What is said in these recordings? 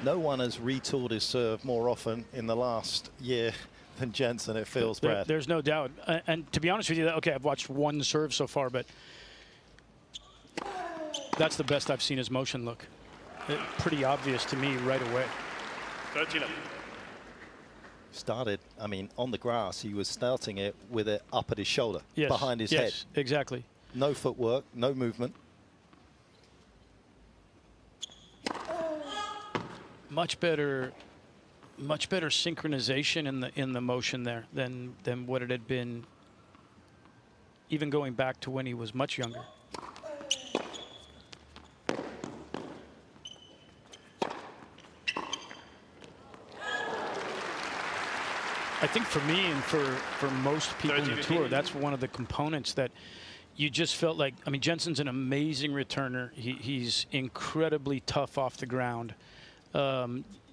No one has retooled his serve more often in the last year than Jenson, it feels, Brad. There's no doubt. And to be honest with you, okay, I've watched one serve so far, but that's the best I've seen his motion look. Pretty obvious to me right away. Started, I mean, on the grass, he was starting it with it up at his shoulder, yes, behind his head. Exactly. No footwork, no movement. Much better synchronization in the motion there than what it had been even going back to when he was much younger. I think for me and for most people in the tour, that's one of the components that you just felt like. I mean, Jenson's an amazing returner. He's incredibly tough off the ground.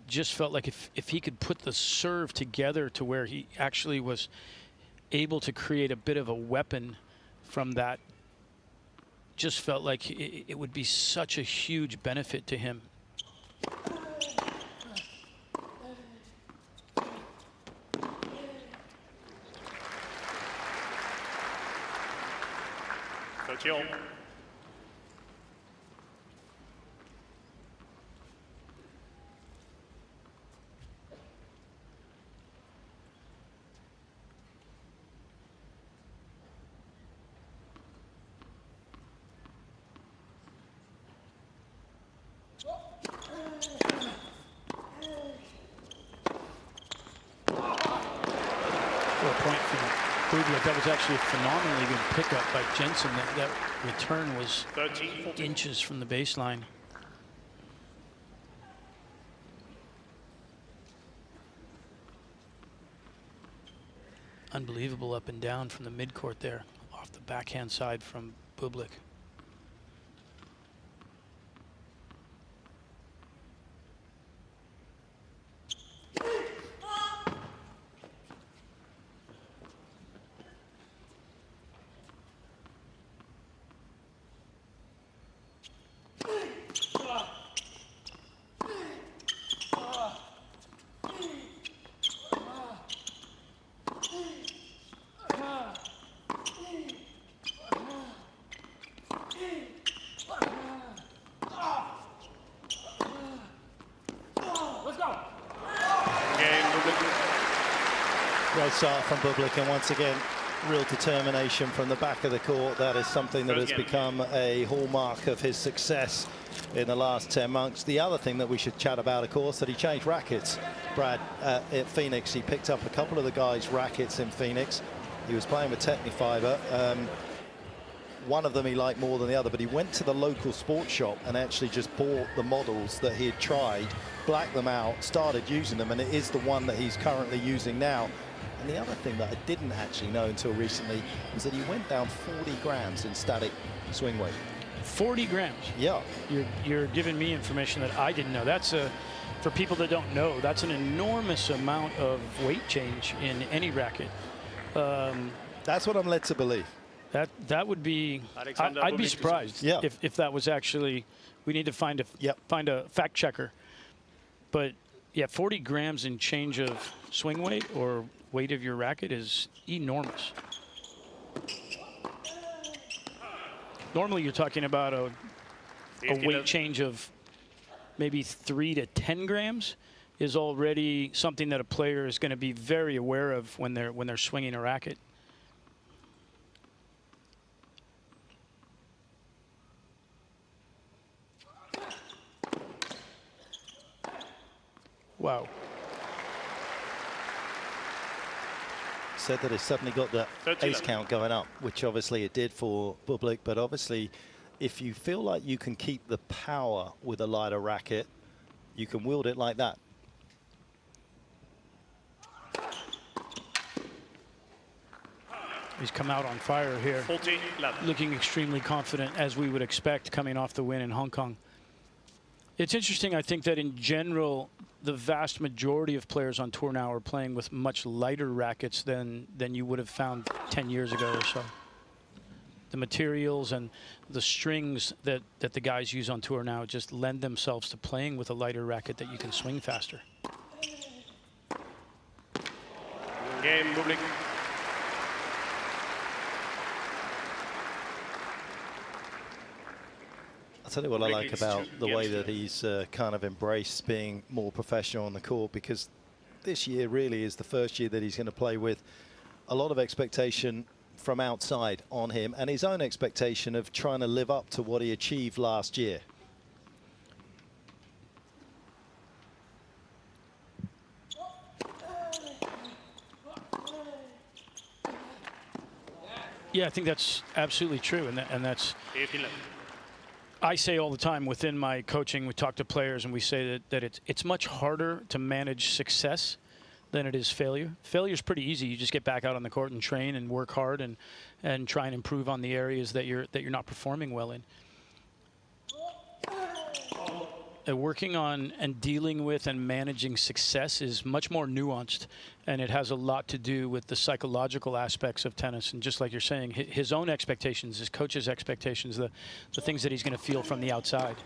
Just felt like if he could put the serve together to where he actually was able to create a bit of a weapon from that, just felt like it would be such a huge benefit to him. That was actually a phenomenally good pickup by Jenson. That return was 13 inches from the baseline. Unbelievable up and down from the midcourt there, off the backhand side from Bublik. Great start from Bublik, and once again, real determination from the back of the court. That is something that has become a hallmark of his success in the last 10 months. The other thing that we should chat about, of course, that he changed rackets. Brad, at Phoenix, he picked up a couple of the guys' rackets in Phoenix. He was playing with Technifiber. One of them he liked more than the other, but he went to the local sports shop and actually just bought the models that he had tried, blacked them out, started using them, and it is the one that he's currently using now. And the other thing that I didn't actually know until recently was that he went down 40 grams in static swing weight. 40 grams? Yeah. You're giving me information that I didn't know. That's for people that don't know, that's an enormous amount of weight change in any racket. That's what I'm led to believe. That would be, I'd be surprised if that was actually, we need to find a fact checker. But yeah, 40 grams in change of swing weight or weight of your racket is enormous. Normally you're talking about a weight change of maybe 3 to 10 grams is already something that a player is going to be very aware of when they're swinging a racket. Wow. Said that it suddenly got the ace count going up, which obviously it did for Bublik, but obviously if you feel like you can keep the power with a lighter racket, you can wield it like that. He's come out on fire here, looking extremely confident, as we would expect coming off the win in Hong Kong. It's interesting, I think, that in general, the vast majority of players on tour now are playing with much lighter rackets than you would have found 10 years ago or so. the materials and the strings that the guys use on tour now just lend themselves to playing with a lighter racket that you can swing faster. Game, Bublik. I'll tell you what I like about the way that he's kind of embraced being more professional on the court, because this year really is the first year that he's going to play with a lot of expectation from outside on him and his own expectation of trying to live up to what he achieved last year. Yeah, I think that's absolutely true, and that's. I say all the time within my coaching, we talk to players and we say that it's much harder to manage success than it is failure. Failure is pretty easy. You just get back out on the court and train and work hard and try and improve on the areas that you're not performing well in. Working on and dealing with and managing success is much more nuanced, and it has a lot to do with the psychological aspects of tennis. And just like you're saying, his own expectations, his coach's expectations, the things that he's going to feel from the outside.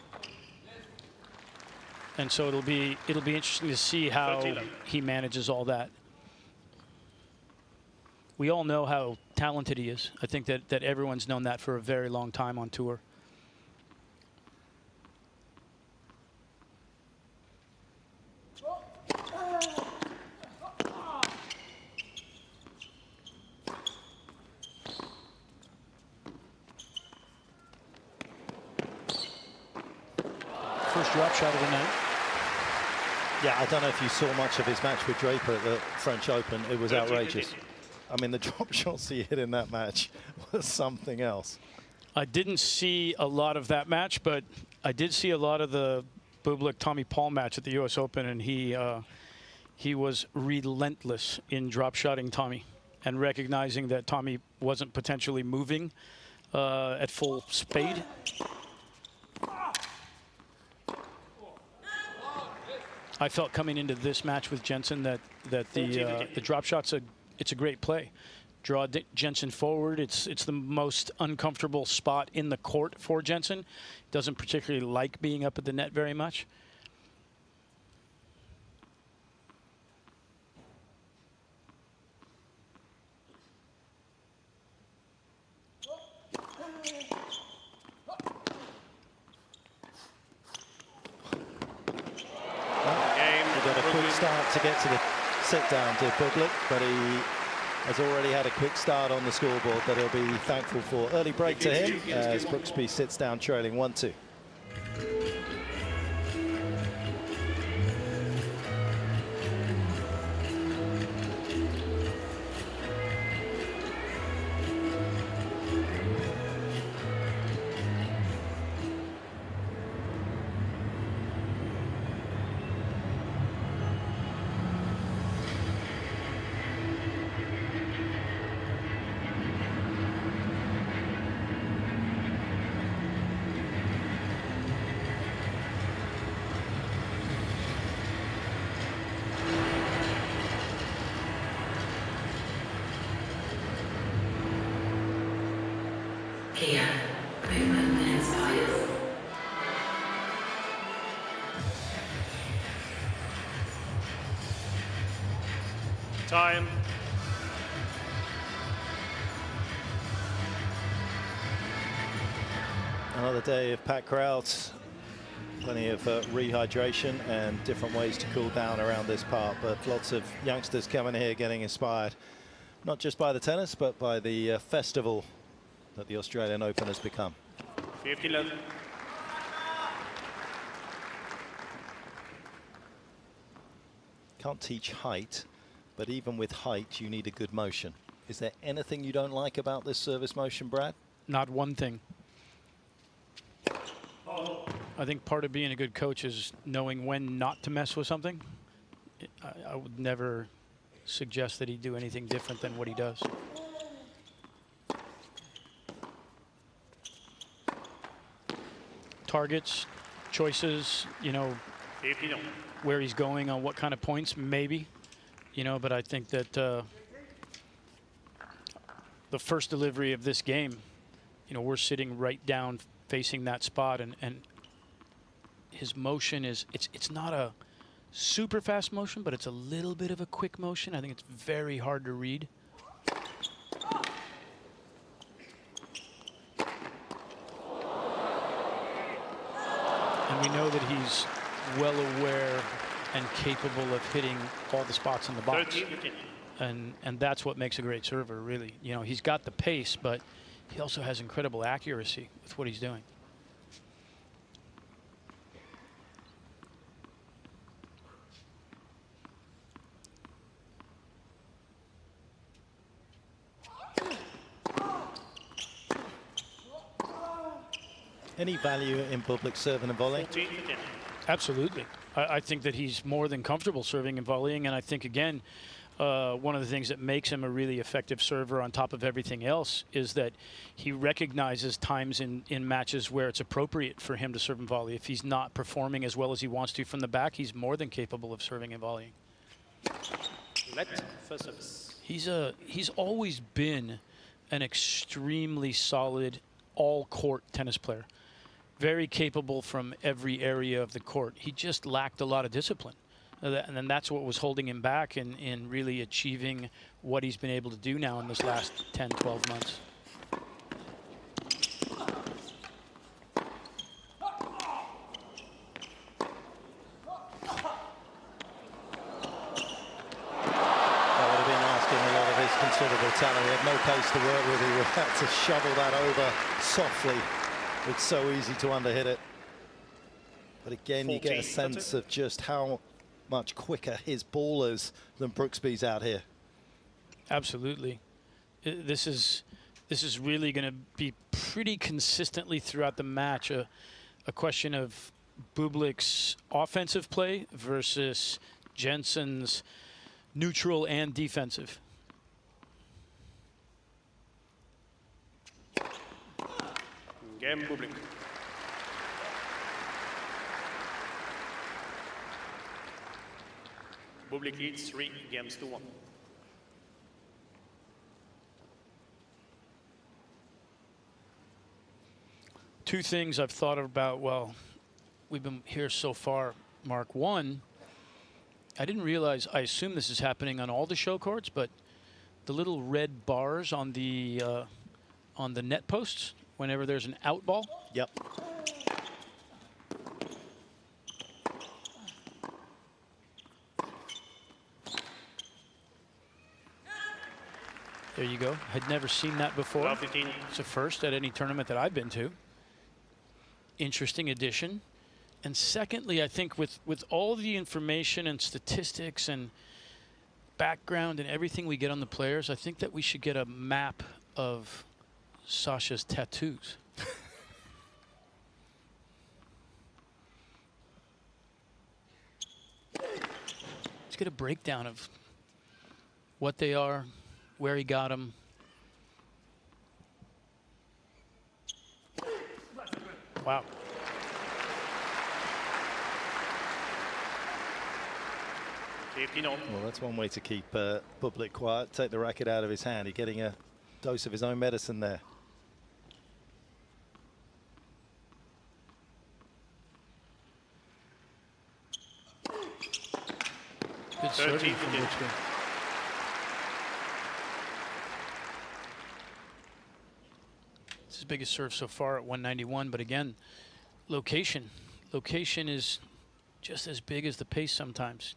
And so it'll be interesting to see how he manages all that. We all know how talented he is. I think that everyone's known that for a very long time on tour. First drop shot of the night. Yeah, I don't know if you saw much of his match with Draper at the French Open. It was outrageous. I mean, the drop shots he hit in that match was something else. I didn't see a lot of that match, but I did see a lot of the Bublik-Tommy Paul match at the U.S. Open, and he was relentless in drop shotting Tommy and recognizing that Tommy wasn't potentially moving at full speed. I felt coming into this match with Jenson that the drop shot's it's a great play. Draw Jenson forward. It's the most uncomfortable spot in the court for Jenson. Doesn't particularly like being up at the net very much. Start to get to the sit-down to Bublik, but he has already had a quick start on the scoreboard that he'll be thankful for. Early break to him as Brooksby sits down trailing 1-2. Time. Another day of packed crowds, plenty of rehydration and different ways to cool down around this park, but lots of youngsters coming here getting inspired, not just by the tennis, but by the festival that the Australian Open has become. 50-11. Can't teach height, but even with height, you need a good motion. Is there anything you don't like about this service motion, Brad? Not one thing. I think part of being a good coach is knowing when not to mess with something. I would never suggest that he do anything different than what he does. Targets, choices, you know, where he's going on what kind of points, maybe. You know, but I think that the first delivery of this game you know, we're sitting right down facing that spot, and his motion is, it's not a super fast motion, but it's a little bit of a quick motion. I think it's very hard to read. And we know that he's well aware and capable of hitting all the spots in the box. And that's what makes a great server, really. You know, he's got the pace, but he also has incredible accuracy with what he's doing. Any value in Bublik serving and volleying? Absolutely. I think that he's more than comfortable serving and volleying, and I think, again, one of the things that makes him a really effective server on top of everything else is that he recognizes times in matches where it's appropriate for him to serve and volley. If he's not performing as well as he wants to from the back, he's more than capable of serving and volleying. First service. He's always been an extremely solid all-court tennis player. Very capable from every area of the court. He just lacked a lot of discipline. And then that's what was holding him back in really achieving what he's been able to do now in this last 10, 12 months. Considerable talent. He had no pace to work with. He would have to shovel that over softly. It's so easy to underhit it. But again, you get a sense of just how much quicker his ball is than Brooksby's out here. Absolutely. This is really going to be pretty consistently throughout the match a question of Bublik's offensive play versus Jenson's neutral and defensive. Game Bublik. Bublik leads 3-1. Two things I've thought about while we've been here so far, Mark. One, I didn't realize, I assume this is happening on all the show courts, but the little red bars on the net posts whenever there's an out ball. Yep. There you go. Had never seen that before. It's a first at any tournament that I've been to. Interesting addition. And secondly, I think with all the information and statistics and background and everything we get on the players, I think that we should get a map of Sasha's tattoos. Let's get a breakdown of what they are, where he got them. Wow. Well, that's one way to keep Bublik quiet. Take the racket out of his hand. He's getting a dose of his own medicine there. Good serving from Brooksby. It's his biggest serve so far at 191, but again, location. Location is just as big as the pace sometimes.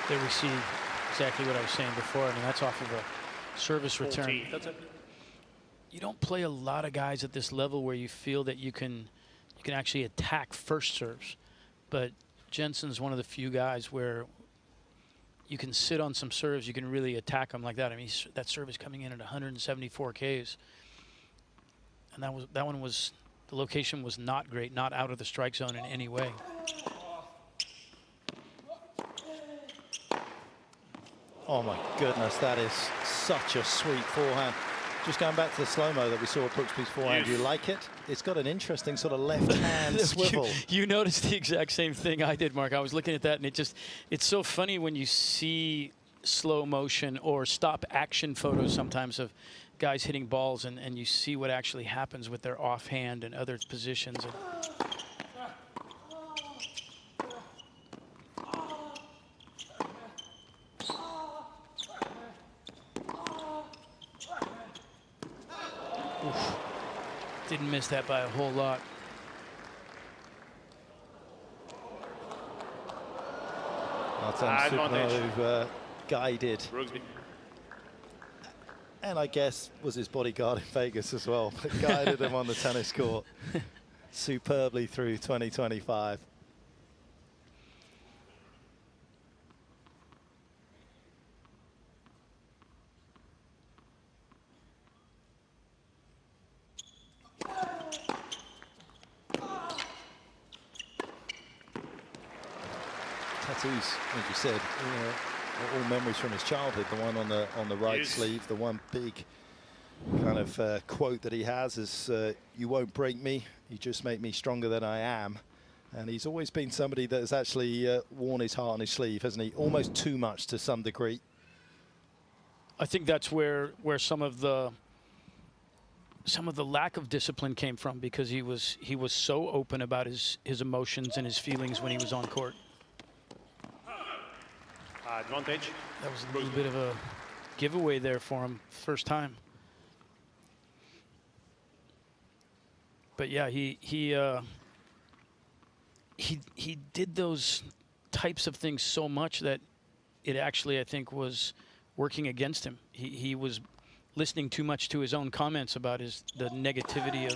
There we see exactly what I was saying before. I mean, that's off of a service return. You don't play a lot of guys at this level where you feel that you can actually attack first serves. But Jenson's one of the few guys where you can sit on some serves, you can really attack them like that. I mean, that serve is coming in at 174 Ks, and that one was, the location was not great, not out of the strike zone in any way. Oh my goodness, that is such a sweet forehand. Just going back to the slow-mo that we saw at Brooksby's forehand, you like it? It's got an interesting sort of left hand swivel. You noticed the exact same thing I did, Mark. I was looking at that, and it's so funny when you see slow motion or stop action photos sometimes of guys hitting balls, and you see what actually happens with their offhand and other positions. Didn't miss that by a whole lot. Superno guided. Brooksby. And I guess was his bodyguard in Vegas as well, but guided him on the tennis court superbly through 2025. Tattoos, as you said, all memories from his childhood. The one on the right sleeve, the one big kind of quote that he has is, "You won't break me, you just make me stronger than I am." And he's always been somebody that has actually worn his heart on his sleeve, hasn't he? Almost too much to some degree. I think that's where some of the lack of discipline came from, because he was so open about his emotions and his feelings when he was on court. Advantage. That was a little bit of a giveaway there for him, first time. But yeah, he did those types of things so much that it actually, I think, was working against him. He was listening too much to his own comments about the negativity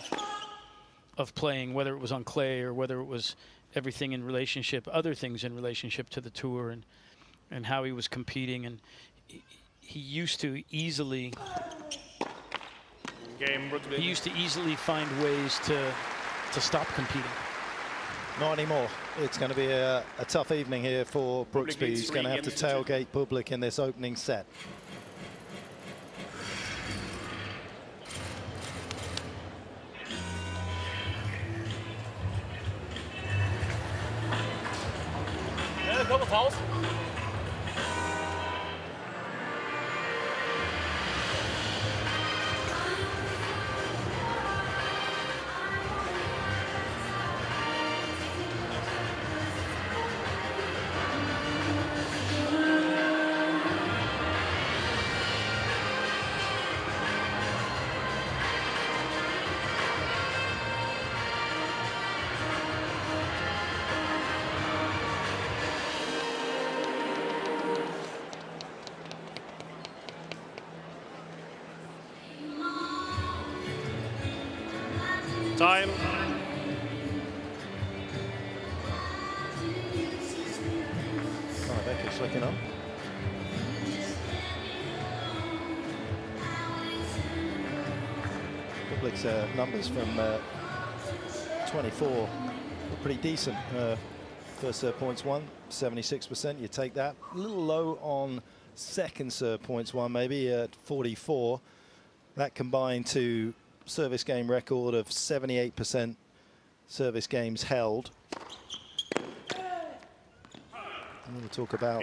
of playing, whether it was on clay or whether it was everything in relationship, other things in relationship to the tour, and how he was competing. And he used to easily find ways to stop competing. Not anymore. It's going to be a tough evening here for Brooksby. He's going to have to tailgate Bublik in this opening set. Double fouls. Time. Beckett's looking on. Bublik's numbers from 24 were pretty decent. First serve points won, 76%. You take that. A little low on second serve points won, maybe at 44. That combined to service game record of 78% service games held. And we'll talk about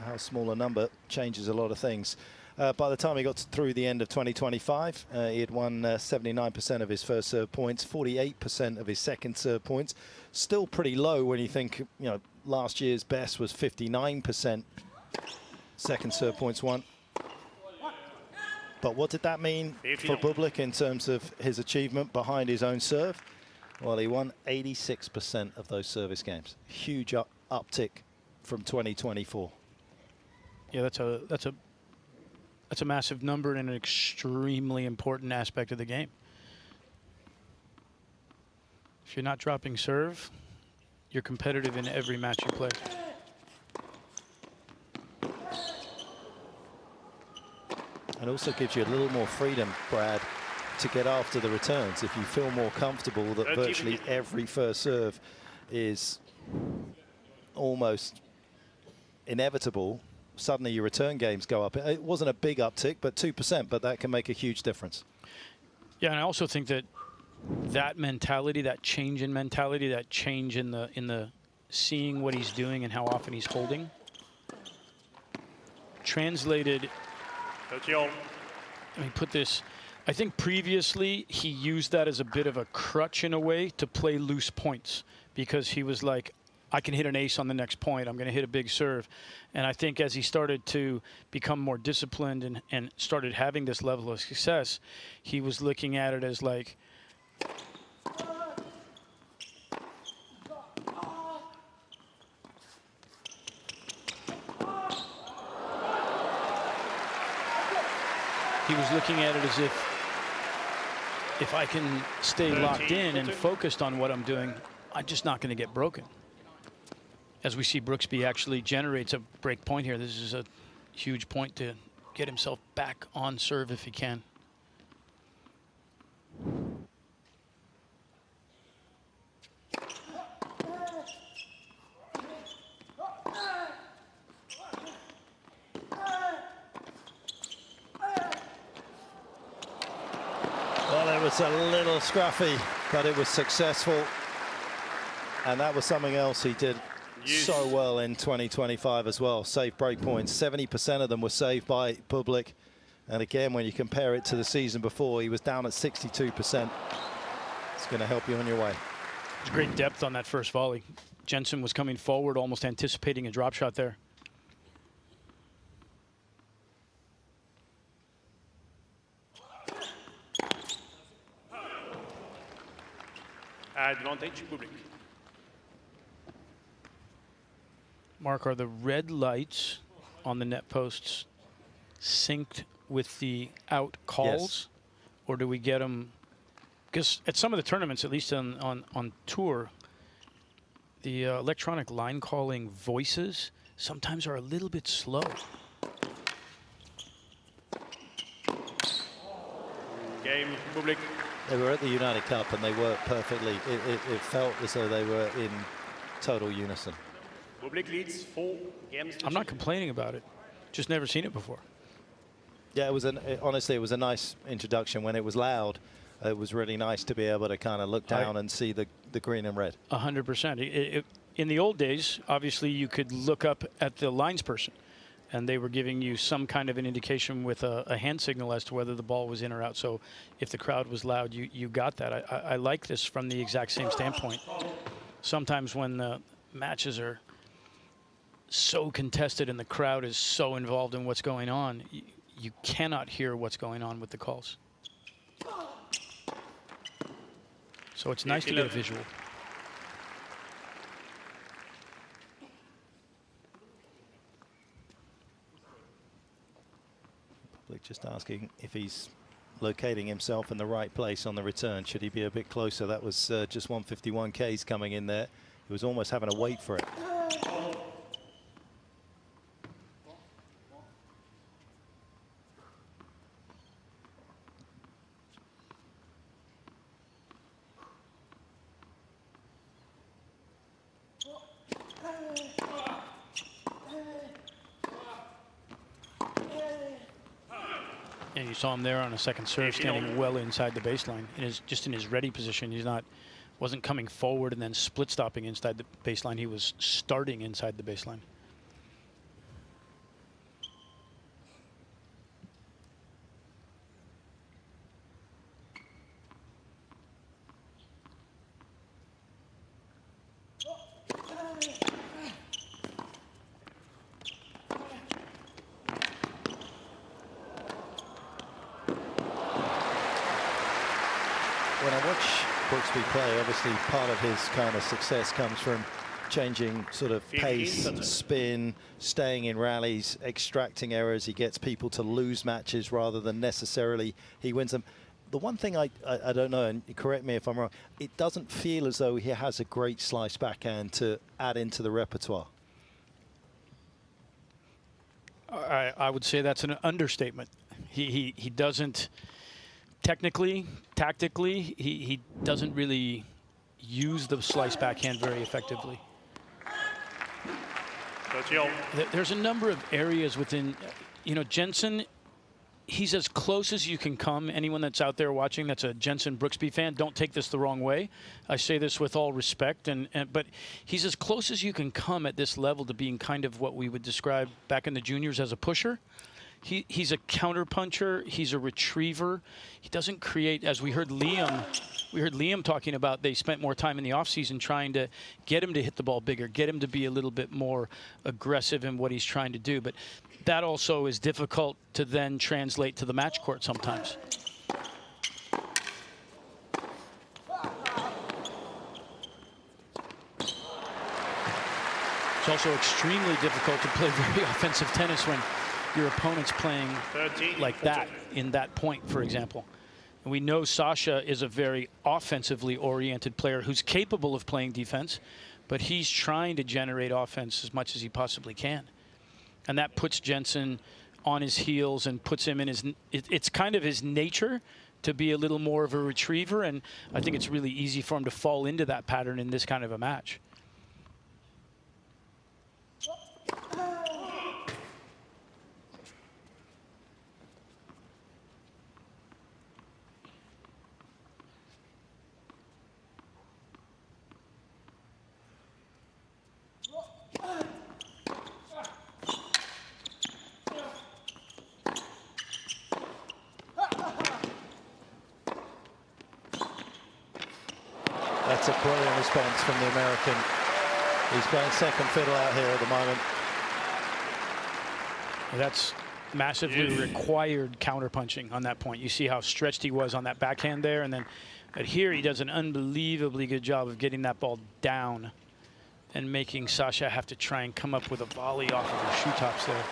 how small a number changes a lot of things. By the time he got through the end of 2025, he had won 79% of his first serve points, 48% of his second serve points. Still pretty low when you think, last year's best was 59% second serve points won. But what did that mean for Bublik in terms of his achievement behind his own serve? Well, he won 86% of those service games. Huge uptick from 2024. Yeah, that's a massive number and an extremely important aspect of the game. If you're not dropping serve, you're competitive in every match you play. And also gives you a little more freedom, Brad, to get after the returns. If you feel more comfortable that virtually every first serve is almost inevitable, suddenly your return games go up. It wasn't a big uptick, but 2%, but that can make a huge difference. Yeah, and I also think that that mentality, that change in mentality, that change in the seeing what he's doing and how often he's holding, translated. Let me put this. I think previously he used that as a bit of a crutch in a way to play loose points, because he was like, I can hit an ace on the next point. I'm going to hit a big serve. And I think as he started to become more disciplined and started having this level of success, he was looking at it as like, he was looking at it as if I can stay locked in and focused on what I'm doing, I'm just not going to get broken. As we see, Brooksby actually generates a break point here. This is a huge point to get himself back on serve if he can. Well, it was a little scruffy, but it was successful. And that was something else he did so well in 2025 as well. Save break points. 70% of them were saved by Bublik. And again, when you compare it to the season before, he was down at 62%. It's going to help you on your way. It's great depth on that first volley. Jenson was coming forward, almost anticipating a drop shot there. Advantage, Bublik. Mark, are the red lights on the net posts synced with the out calls? Yes. Or do we get them? Because at some of the tournaments, at least on tour, the electronic line calling voices sometimes are a little bit slow. Game, Bublik. They were at the United Cup and they worked perfectly. It felt as though they were in total unison. Bublik leads 4 games. I'm not complaining about it. Just never seen it before. Yeah, honestly, it was a nice introduction. When it was loud, it was really nice to be able to kind of look down and see the green and red. 100%. In the old days, obviously, you could look up at the lines person, and they were giving you some kind of an indication with a hand signal as to whether the ball was in or out. So if the crowd was loud, you got that. I like this from the exact same standpoint. Sometimes when the matches are so contested and the crowd is so involved in what's going on, you cannot hear what's going on with the calls. So it's nice to get a visual. Just asking if he's locating himself in the right place on the return. Should he be a bit closer? That was just 151 Ks coming in there. He was almost having to wait for it. And you saw him there on a second serve, standing well inside the baseline. Just in his ready position. He's wasn't coming forward and then split stopping inside the baseline. He was starting inside the baseline. When I watch Brooksby play, obviously part of his kind of success comes from changing sort of pace, spin, staying in rallies, extracting errors. He gets people to lose matches rather than necessarily he wins them. The one thing I don't know, and correct me if I'm wrong, it doesn't feel as though he has a great slice backhand to add into the repertoire. I would say that's an understatement. He doesn't, technically, tactically, he doesn't really use the slice backhand very effectively. There's a number of areas within, Jenson, he's as close as you can come. Anyone that's out there watching that's a Jenson Brooksby fan, don't take this the wrong way. I say this with all respect, but he's as close as you can come at this level to being kind of what we would describe back in the juniors as a pusher. He's a counterpuncher. He's a retriever. He doesn't create, as we heard Liam talking about, they spent more time in the offseason trying to get him to hit the ball bigger, get him to be a little bit more aggressive in what he's trying to do. But that also is difficult to then translate to the match court sometimes. It's also extremely difficult to play very offensive tennis when your opponent's playing like that, in that point, for example. And we know Sasha is a very offensively oriented player who's capable of playing defense, but he's trying to generate offense as much as he possibly can. And that puts Jenson on his heels and puts him in his, it's kind of his nature to be a little more of a retriever, and I think it's really easy for him to fall into that pattern in this kind of a match. That's a brilliant response from the American. He's playing second fiddle out here at the moment. That's massively required counterpunching on that point. You see how stretched he was on that backhand there, and then but here he does an unbelievably good job of getting that ball down and making Sasha have to try and come up with a volley off of her shoe tops there.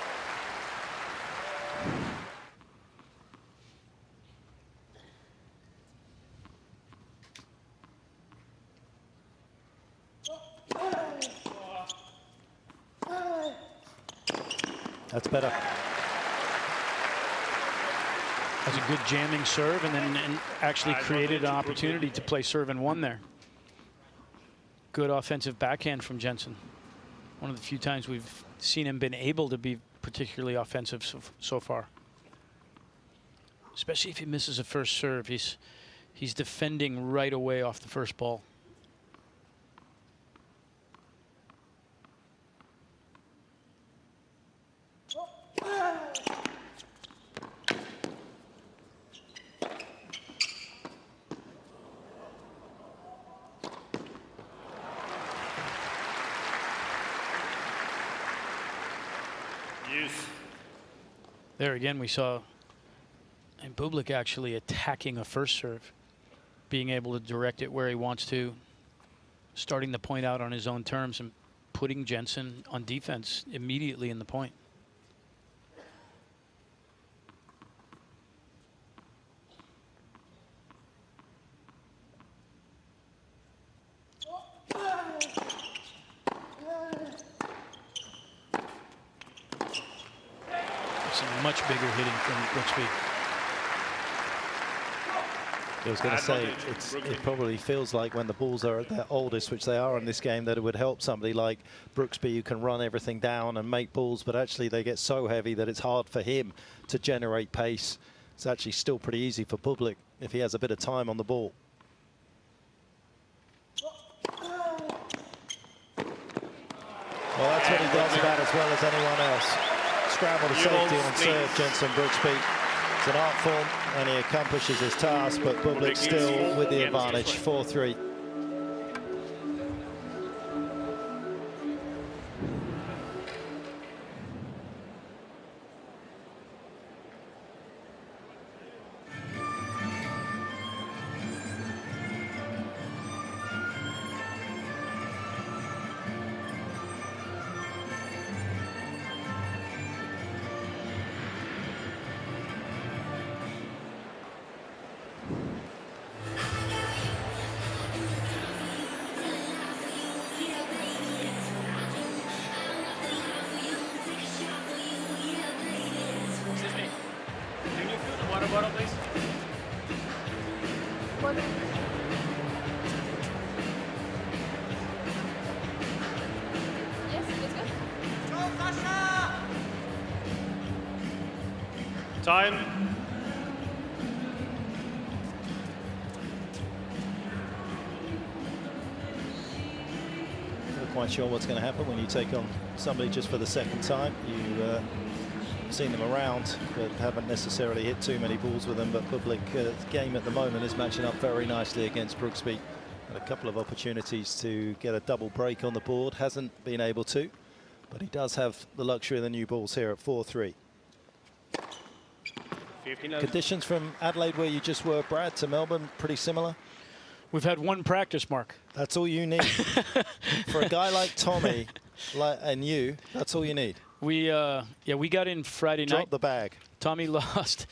That's better. That's a good jamming serve, and then actually created an opportunity to play serve and one there. Good offensive backhand from Jenson. One of the few times we've seen him been able to be particularly offensive so far. Especially if he misses a first serve. He's defending right away off the first ball. There again, we saw Bublik actually attacking a first serve, being able to direct it where he wants to, starting the point out on his own terms and putting Jenson on defense immediately in the point. Much bigger hitting from Brooksby. I was going to say, it probably feels like when the balls are at their oldest, which they are in this game, that it would help somebody like Brooksby who can run everything down and make balls, but actually they get so heavy that it's hard for him to generate pace. It's actually still pretty easy for Bublik if he has a bit of time on the ball. Well, that's what he does about as well as anyone else. Scramble to safety on serve, Jenson Brooksby. It's an art form, and he accomplishes his task, but Bublik still with the advantage, 4-3. Water bottle, please. Yes, let's go. Time. Not quite sure what's going to happen when you take on somebody just for the second time. You've seen them around, but haven't necessarily hit too many balls with them. But Bublik's game at the moment is matching up very nicely against Brooksby. Had a couple of opportunities to get a double break on the board, hasn't been able to, but he does have the luxury of the new balls here at 4-3. Conditions from Adelaide, where you just were, Brad, to Melbourne, pretty similar? We've had one practice, Mark. That's all you need. For a guy like Tommy and you, that's all you need. We got in Friday night. Drop the bag. Tommy lost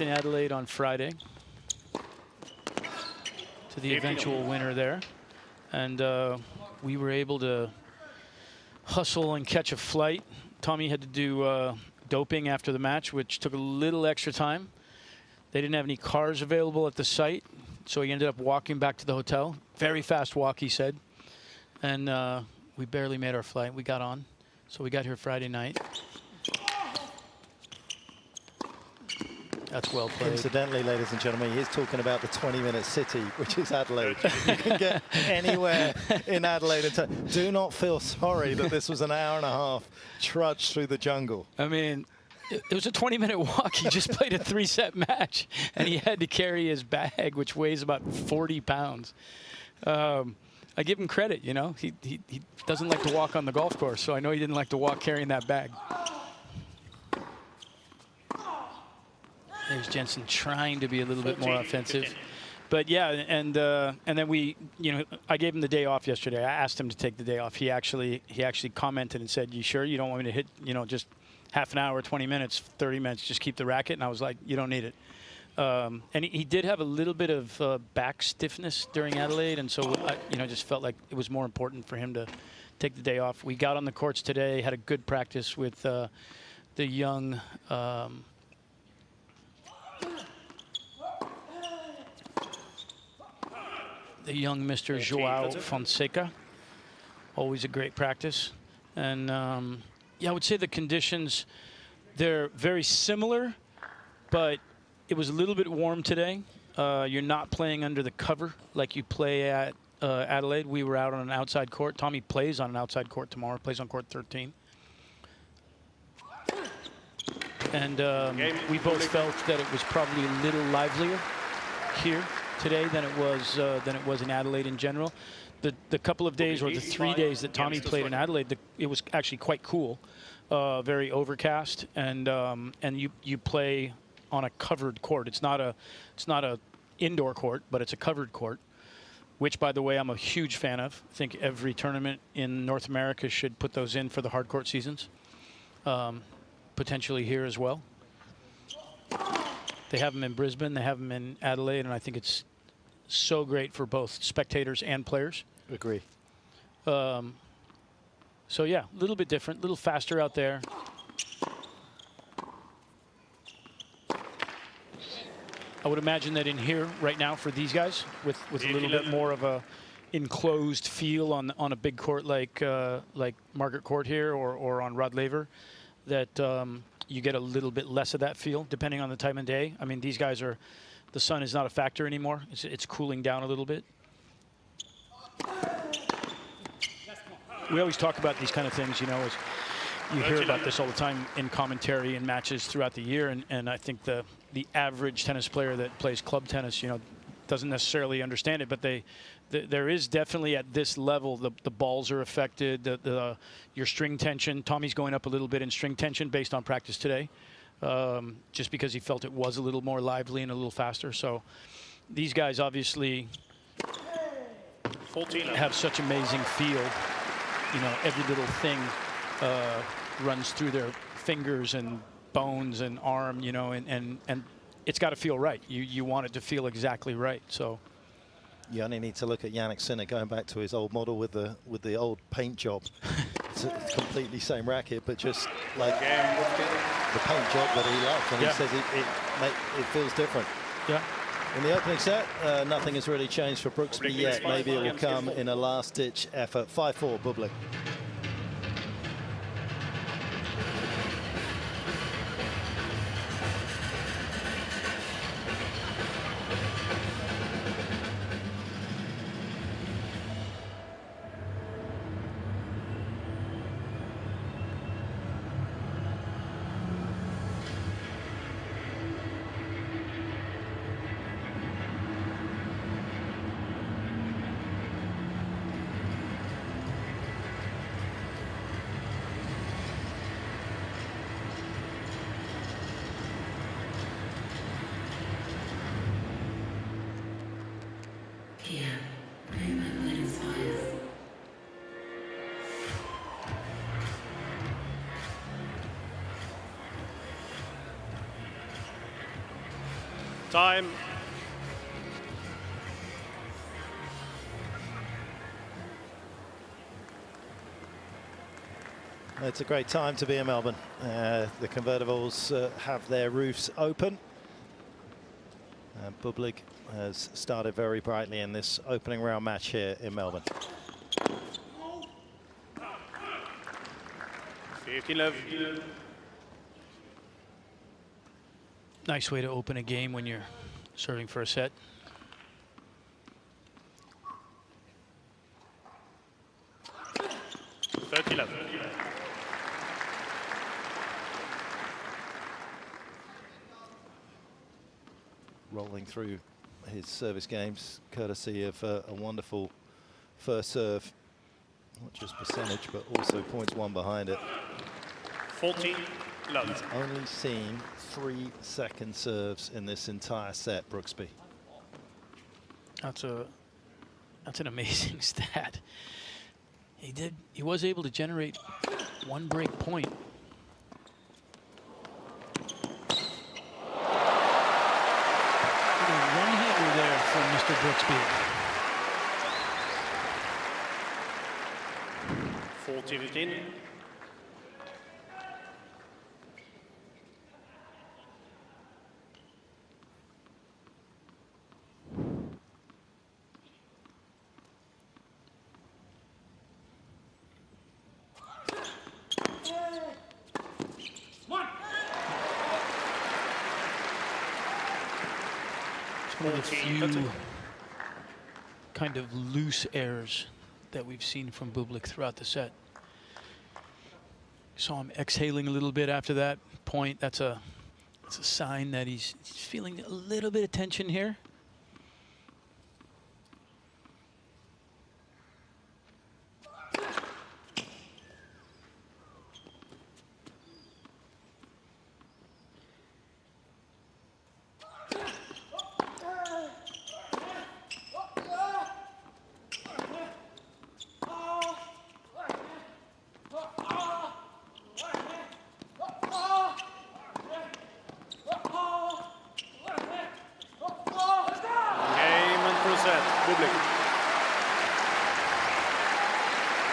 in Adelaide on Friday to the eventual winner there, and we were able to hustle and catch a flight. Tommy had to do doping after the match, which took a little extra time. They didn't have any cars available at the site, so he ended up walking back to the hotel. Very fast walk, he said, and we barely made our flight. We got on, so we got here Friday night. That's well played. Incidentally, ladies and gentlemen, he's talking about the 20-minute city, which is Adelaide. You can get anywhere in Adelaide. Do not feel sorry that this was an hour and a half trudge through the jungle. I mean, it was a 20-minute walk. He just played a 3-set match, and he had to carry his bag, which weighs about 40 pounds. I give him credit, you know. He doesn't like to walk on the golf course, so I know he didn't like to walk carrying that bag. There's Jenson trying to be a little bit more offensive. But yeah, and then we, I gave him the day off yesterday. I asked him to take the day off. He actually commented and said, "You sure you don't want me to hit, just half an hour, 20 minutes, 30 minutes, just keep the racket?" And I was like, "You don't need it." And he did have a little bit of back stiffness during Adelaide, and so I, just felt like it was more important for him to take the day off. We got on the courts today, had a good practice with the young. The young Mr. Joao Fonseca. Always a great practice. And yeah, I would say the conditions, they're very similar, but it was a little bit warm today. You're not playing under the cover like you play at Adelaide. We were out on an outside court. Tommy plays on an outside court tomorrow, plays on court 13. And we both felt that it was probably a little livelier here today than it was in Adelaide in general. The couple of days, or the 3 days that Tommy played in Adelaide, it was actually quite cool, very overcast, and you play on a covered court. It's not a indoor court, but it's a covered court, which, by the way, I'm a huge fan of. I think every tournament in North America should put those in for the hard court seasons, potentially here as well. They have them in Brisbane, they have them in Adelaide, and I think it's so great for both spectators and players. Agree. So yeah, a little bit different, a little faster out there. I would imagine that in here right now for these guys, with a little bit more of a enclosed feel on a big court like Margaret Court here or on Rod Laver, that you get a little bit less of that feel depending on the time of day. I mean, these guys are, the sun is not a factor anymore. It's cooling down a little bit. We always talk about these kind of things, as you hear about this all the time in commentary and matches throughout the year. And I think the average tennis player that plays club tennis, doesn't necessarily understand it, but there is definitely at this level, the balls are affected, your string tension. Tommy's going up a little bit in string tension based on practice today, just because he felt it was a little more lively and a little faster. So these guys obviously have such amazing feel. Every little thing runs through their fingers and bones and arm, and it's got to feel right. You want it to feel exactly right. So you only need to look at Jannik Sinner going back to his old model with the old paint job it's a completely same racket, but just like the paint job that he loves, and he says it feels different. Yeah. In the opening set, nothing has really changed for Brooksby yet. Maybe it will come in a last-ditch effort. 5-4, Bublik. Time. It's a great time to be in Melbourne. The convertibles have their roofs open. Bublik has started very brightly in this opening round match here in Melbourne. 15-love. Nice way to open a game when you're serving for a set. Rolling through his service games, courtesy of a wonderful first serve, not just percentage, but also points won behind it. 14. He's only seen 3 second serves in this entire set, Brooksby. That's an amazing stat. He was able to generate 1 break point. One-hander there from Mr. Brooksby. 14-15. One of the few kind of loose errors that we've seen from Bublik throughout the set. Saw him exhaling a little bit after that point. That's a sign that he's feeling a little bit of tension here.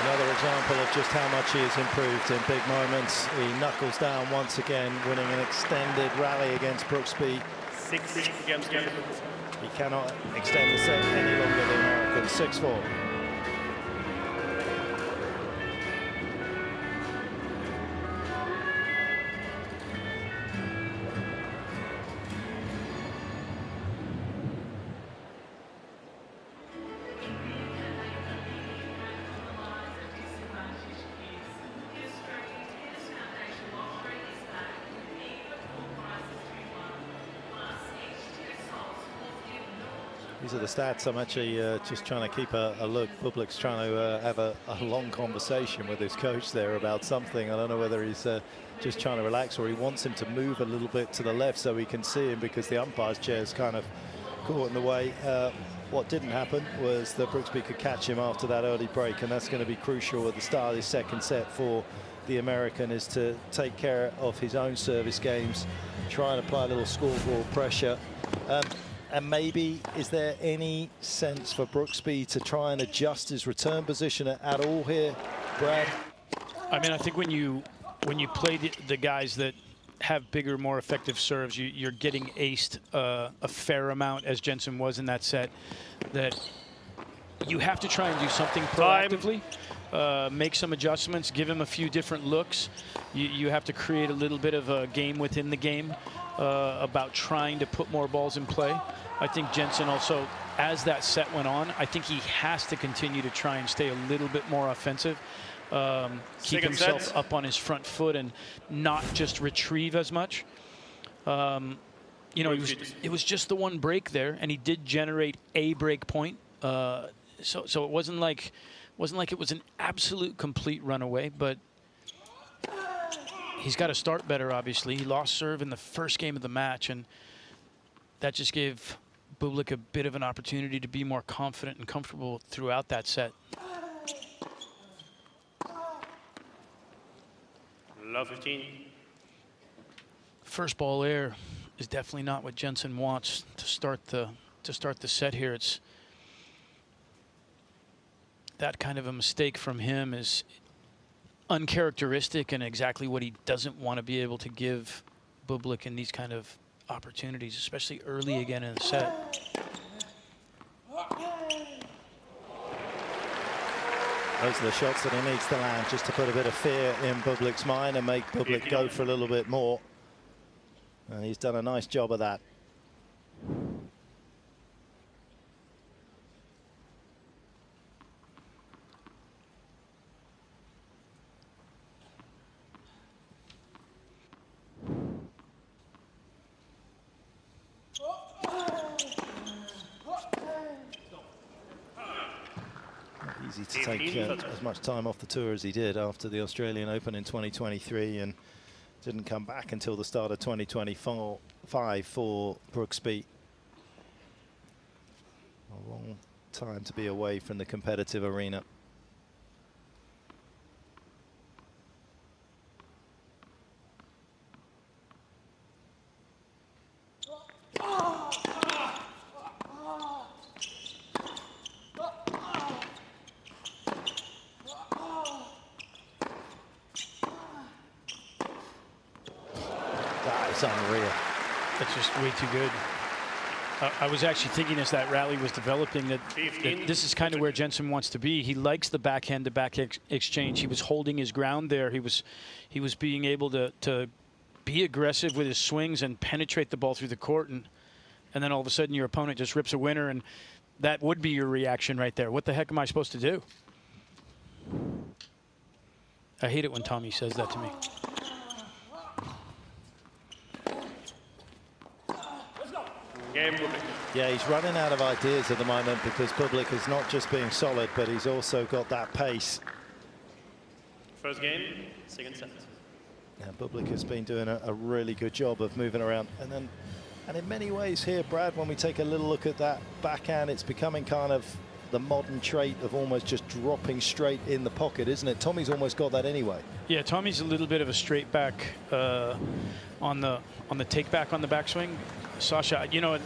Another example of just how much he has improved in big moments. He knuckles down once again, winning an extended rally against Brooksby. 6 against him. He cannot extend the set any longer than American. 6-4. These are the stats. I'm actually just trying to keep a look. Bublik's trying to have a long conversation with his coach there about something. I don't know whether he's just trying to relax or he wants him to move a little bit to the left so he can see him, because the umpire's chair is kind of caught in the way. What didn't happen was that Brooksby could catch him after that early break, and that's going to be crucial at the start of this second set for the American, is to take care of his own service games, try and apply a little scoreboard pressure. And maybe, is there any sense for Brooksby to try and adjust his return position at all here, Brad? I mean, I think when you play the guys that have bigger, more effective serves, you're getting aced a fair amount, as Jenson was in that set, that you have to try and do something proactively, make some adjustments, give him a few different looks. You have to create a little bit of a game within the game about trying to put more balls in play. I think Jenson also, as that set went on, I think he has to continue to try and stay a little bit more offensive. Keep himself up on his front foot and not just retrieve as much. You know, it was just the one break there, and he did generate a break point. So it wasn't like it was an absolute complete runaway, but he's got to start better. Obviously, he lost serve in the first game of the match, and that just gave Bublik a bit of an opportunity to be more confident and comfortable throughout that set. Love 15. First ball air is definitely not what Jenson wants to start the set here. It's that kind of a mistake from him is uncharacteristic and exactly what he doesn't want to be able to give Bublik in these kind of opportunities, especially early again in the set. Those are the shots that he needs to land just to put a bit of fear in Bublik's mind and make Bublik go for a little bit more. And he's done a nice job of that. Easy to take as much time off the tour as he did after the Australian Open in 2023 and didn't come back until the start of 2025 for Brooksby. A long time to be away from the competitive arena. Unreal. That's just way too good. I was actually thinking as that rally was developing that this is kind of where Jenson wants to be. He likes the backhand to back exchange. He was holding his ground there. He was being able to be aggressive with his swings and penetrate the ball through the court, and then all of a sudden your opponent just rips a winner, and that would be your reaction right there. What the heck am I supposed to do? I hate it when Tommy says that to me. Yeah, he's running out of ideas at the moment because Bublik is not just being solid, but he's also got that pace. First game, second set. Yeah, Bublik has been doing a really good job of moving around. And in many ways here, Brad, when we take a little look at that backhand, it's becoming kind of the modern trait of almost just dropping straight in the pocket, isn't it? Tommy's almost got that anyway. Yeah, Tommy's a little bit of a straight back on the take back on the backswing. Sasha, you know,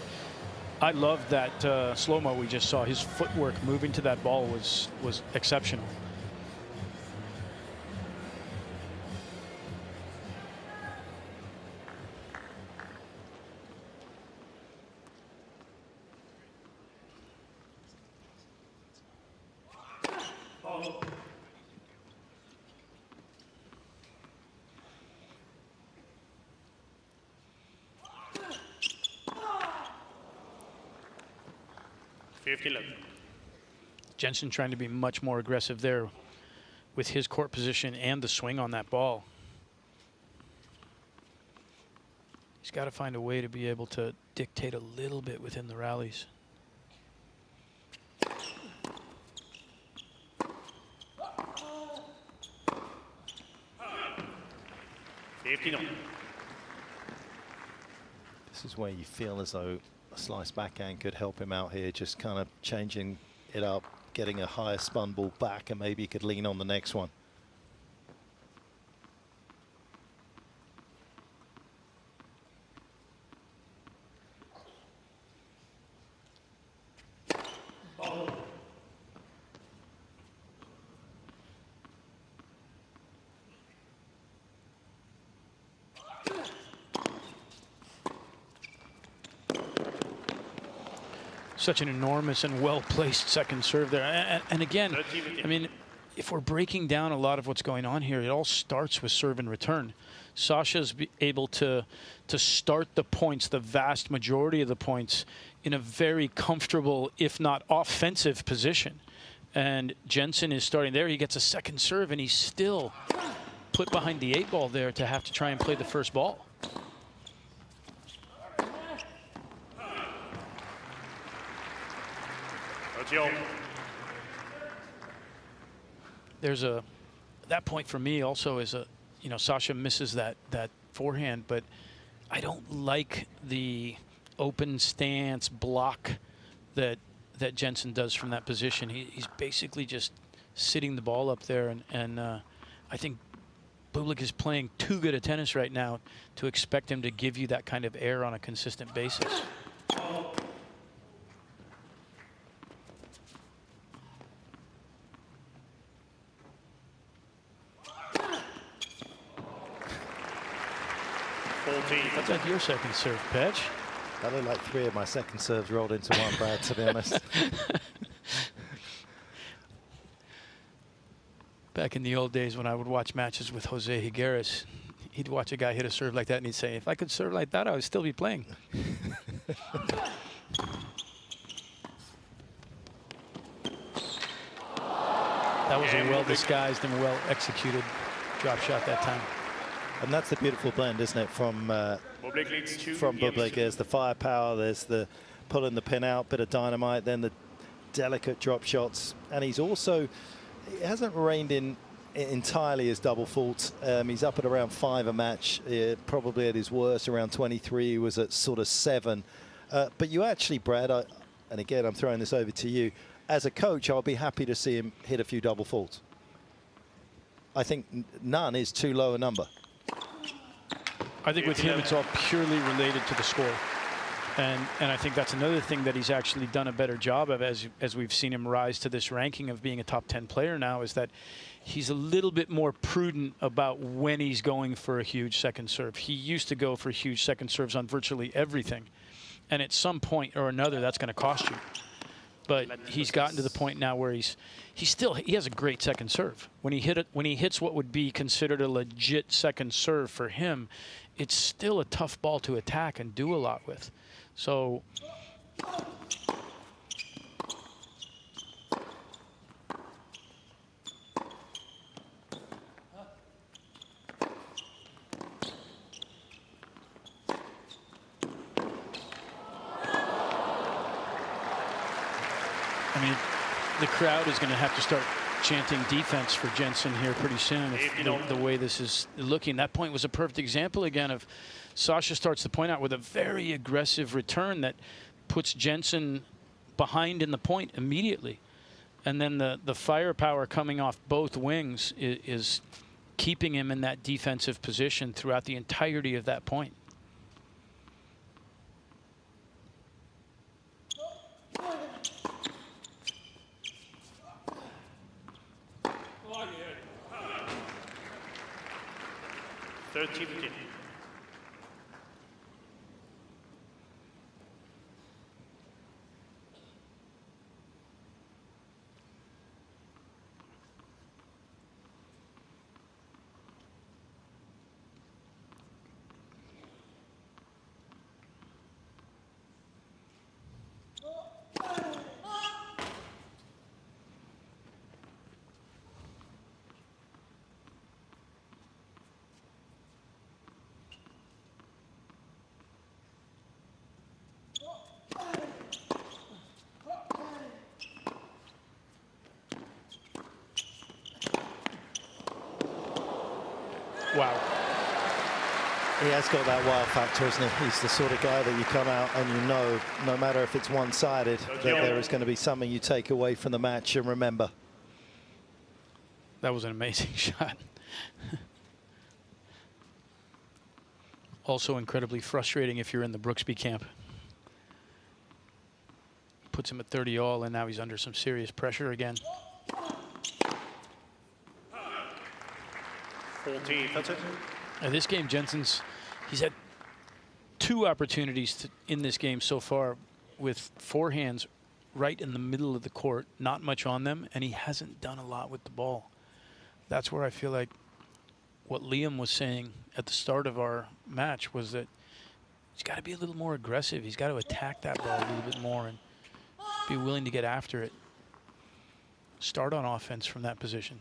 I love that slow-mo we just saw. His footwork moving to that ball was exceptional. Jenson trying to be much more aggressive there with his court position and the swing on that ball. He's got to find a way to be able to dictate a little bit within the rallies. This is where you feel as though a slice backhand could help him out here, just kind of changing it up, getting a higher spun ball back, and maybe he could lean on the next one. Such an enormous and well-placed second serve there. And again, I mean, if we're breaking down a lot of what's going on here, it all starts with serve and return. Sasha's able to start the points, the vast majority of the points, in a very comfortable, if not offensive position. And Jenson is starting there. He gets a second serve, and he's still put behind the 8-ball there to have to try and play the first ball. There's that point for me also is Sasha misses that forehand, but I don't like the open stance block that Jenson does from that position. He's basically just sitting the ball up there, and I think Bublik is playing too good a tennis right now to expect him to give you that kind of air on a consistent basis. What's like your second serve, Petch? I look like 3 of my second serves rolled into one, Brad, to be honest. Back in the old days when I would watch matches with Jose Higueras, he'd watch a guy hit a serve like that and he'd say, if I could serve like that, I would still be playing. That was a well-disguised and well-executed drop shot that time. And that's the beautiful blend, isn't it, from Bublik. There's the firepower, there's the pulling the pin out, bit of dynamite, then the delicate drop shots. And he's also, he hasn't reined in entirely his double fault. He's up at around 5 a match, probably at his worst around 23. He was at sort of 7. But you actually, Brad, and again, I'm throwing this over to you, as a coach, I'll be happy to see him hit a few double faults. I think none is too low a number. I think with him, it's all purely related to the score. And I think that's another thing that he's actually done a better job of as we've seen him rise to this ranking of being a top 10 player now, is that he's a little bit more prudent about when he's going for a huge second serve. He used to go for huge second serves on virtually everything. And at some point or another, that's going to cost you. But he's gotten to the point now where he has a great second serve. When he hits what would be considered a legit second serve for him, it's still a tough ball to attack and do a lot with. So I mean, the crowd is going to have to start chanting defense for Jenson here pretty soon. If the way this is looking, that point was a perfect example again of Sasha starts the point out with a very aggressive return that puts Jenson behind in the point immediately. And then the firepower coming off both wings is keeping him in that defensive position throughout the entirety of that point. Wow. He has got that wow factor, isn't he? He's the sort of guy that you come out and you know, no matter if it's one-sided, that there is going to be something you take away from the match and remember. That was an amazing shot. Also incredibly frustrating if you're in the Brooksby camp. Puts him at 30 all, and now he's under some serious pressure again. 14, that's it. This game, Jenson's, He's had 2 opportunities in this game so far with forehands right in the middle of the court, not much on them, and he hasn't done a lot with the ball. That's where I feel like what Liam was saying at the start of our match was that he's got to be a little more aggressive. He's got to attack that ball a little bit more and be willing to get after it. Start on offense from that position.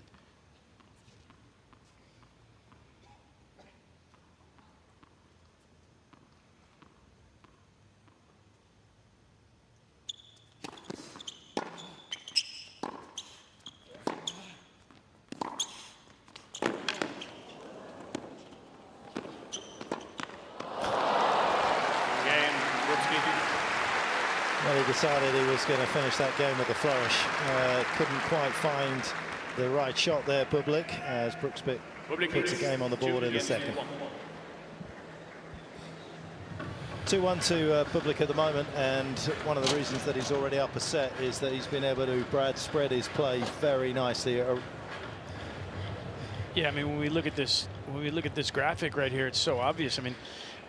Well, he decided he was going to finish that game with a flourish. Couldn't quite find the right shot there, Bublik, as Brooksby puts the game on the board in the second. 2-1 to Bublik at the moment, and one of the reasons that he's already up a set is that he's been able to spread his play very nicely. Yeah, I mean, when we look at this graphic right here, it's so obvious. I mean,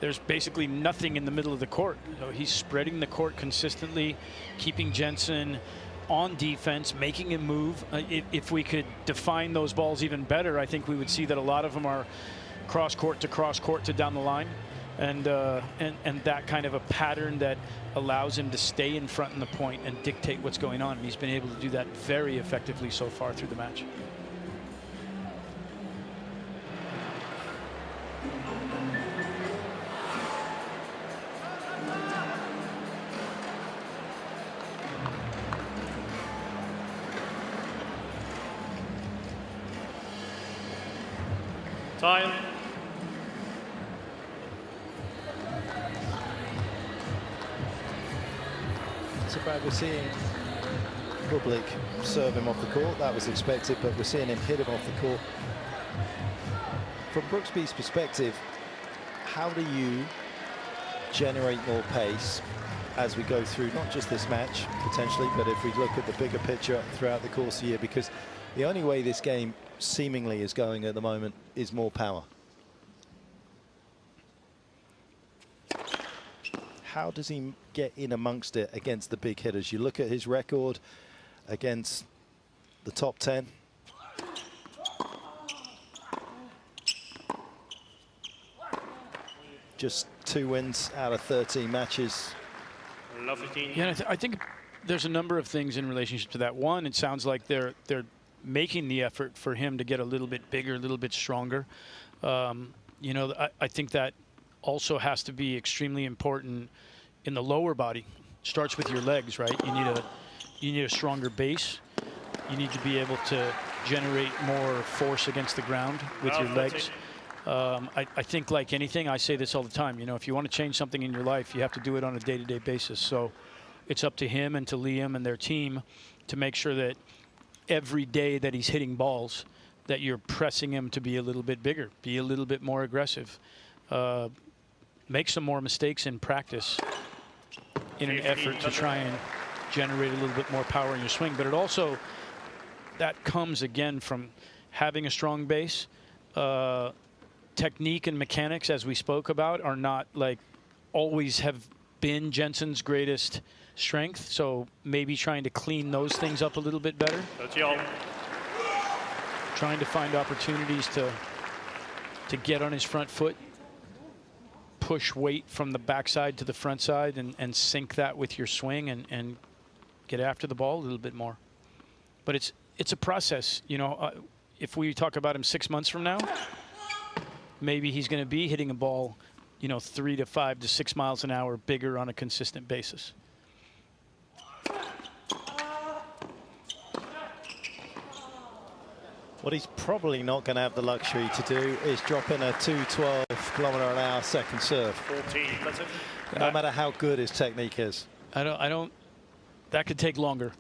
there's basically nothing in the middle of the court. So he's spreading the court consistently, keeping Jenson on defense, making him move. If we could define those balls even better, I think we would see that a lot of them are cross court to down the line, and that kind of a pattern that allows him to stay in front in the point and dictate what's going on. And he's been able to do that very effectively so far through the match. Time. It's about we're seeing Bublik serve him off the court. That was expected, but we're seeing him hit him off the court. From Brooksby's perspective, how do you generate more pace as we go through not just this match potentially, but if we look at the bigger picture throughout the course of the year? Because the only way this game seemingly is going at the moment is more power. How does he get in amongst it against the big hitters? You look at his record against the top 10. Just 2 wins out of 13 matches. Yeah, I think there's a number of things in relationship to that. One, it sounds like they're making the effort for him to get a little bit bigger, a little bit stronger. You know, I think that also has to be extremely important in the lower body. Starts with your legs, right? You need a stronger base. You need to be able to generate more force against the ground with your legs. I think, like anything, I say this all the time, you know, if you want to change something in your life, you have to do it on a day-to-day basis. So it's up to him and to Liam and their team to make sure that every day that he's hitting balls, that you're pressing him to be a little bit bigger, be a little bit more aggressive, make some more mistakes in practice in an effort to try and generate a little bit more power in your swing. But it also, that comes again from having a strong base. Technique and mechanics, as we spoke about, are not like always have been Jenson's greatest strength. So maybe trying to clean those things up a little bit better. Trying to find opportunities to get on his front foot, push weight from the backside to the front side, and sync that with your swing and get after the ball a little bit more. But it's a process, you know. If we talk about him 6 months from now, maybe he's going to be hitting a ball, you know, 3 to 5 to 6 miles an hour bigger on a consistent basis. What he's probably not going to have the luxury to do is drop in a 212 km/h second serve. 14, that's it. No matter how good his technique is. I don't. That could take longer.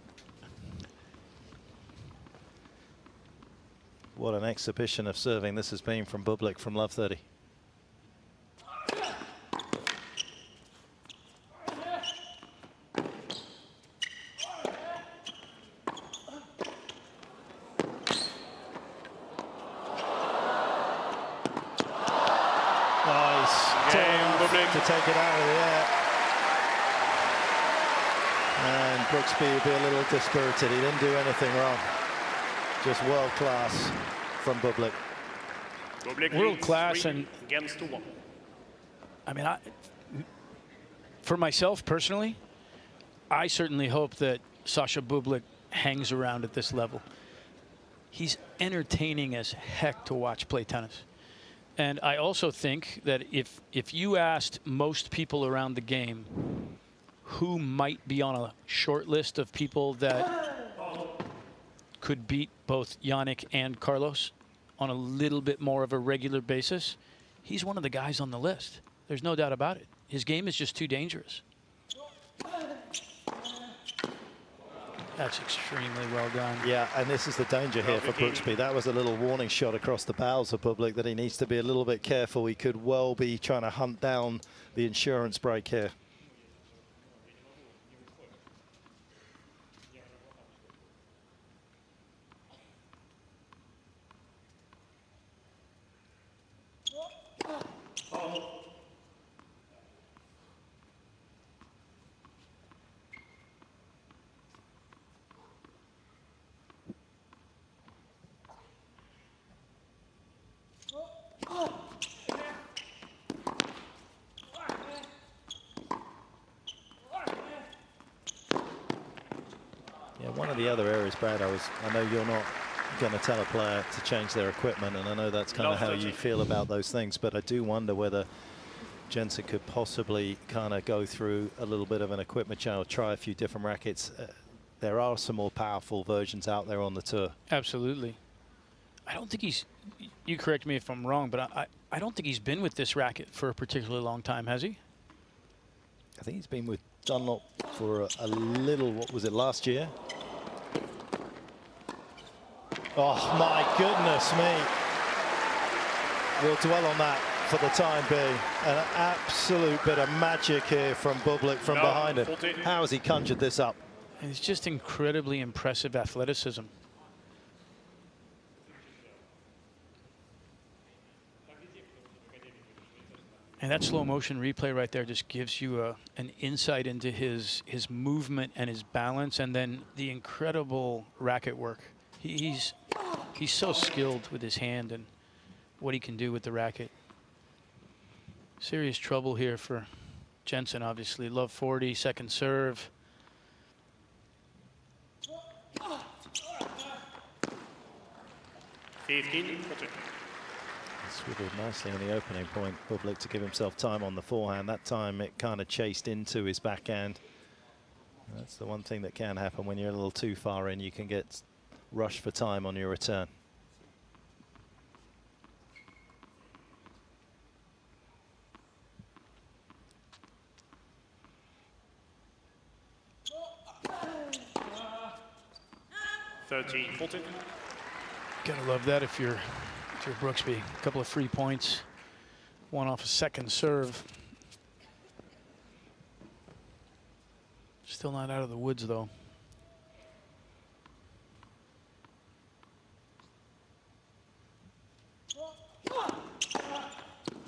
What an exhibition of serving this has been from Bublik from Love 30. Nice. To take it out of the air. And Brooksby will be a little dispirited. He didn't do anything wrong. Just world class from Bublik. World class. And against the wall. I mean, for myself personally, I certainly hope that Sasha Bublik hangs around at this level. He's entertaining as heck to watch play tennis. And I also think that if you asked most people around the game who might be on a short list of people that could beat both Yannick and Carlos on a little bit more of a regular basis, he's one of the guys on the list. There's no doubt about it. His game is just too dangerous. That's extremely well done. Yeah, and this is the danger here for Brooksby. That was a little warning shot across the bows of Bublik that he needs to be a little bit careful. He could well be trying to hunt down the insurance break here. One of the other areas, Brad, I know you're not going to tell a player to change their equipment, and I know that's kind of how you feel about those things, but I do wonder whether Jenson could possibly kind of go through a little bit of an equipment channel, try a few different rackets. There are some more powerful versions out there on the tour. Absolutely. I don't think he's, you correct me if I'm wrong, but I don't think he's been with this racket for a particularly long time, has he? I think he's been with Dunlop for a little, what was it, last year? Oh, my goodness me. We'll dwell on that for the time being. An absolute bit of magic here from Bublik from behind him. How has he conjured this up? And it's just incredibly impressive athleticism. And that slow motion replay right there just gives you an insight into his movement and his balance, and then the incredible racket work. He's so skilled with his hand and what he can do with the racket. Serious trouble here for Jenson, obviously. Love 40, second serve. Swiveled nicely in the opening point. Bublik to give himself time on the forehand. That time it kind of chased into his backhand. That's the one thing that can happen when you're a little too far in. You can get rushed for time on your return. Gotta love that if you're Brooksby. A couple of free points, one off a second serve. Still not out of the woods though.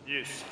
Yes.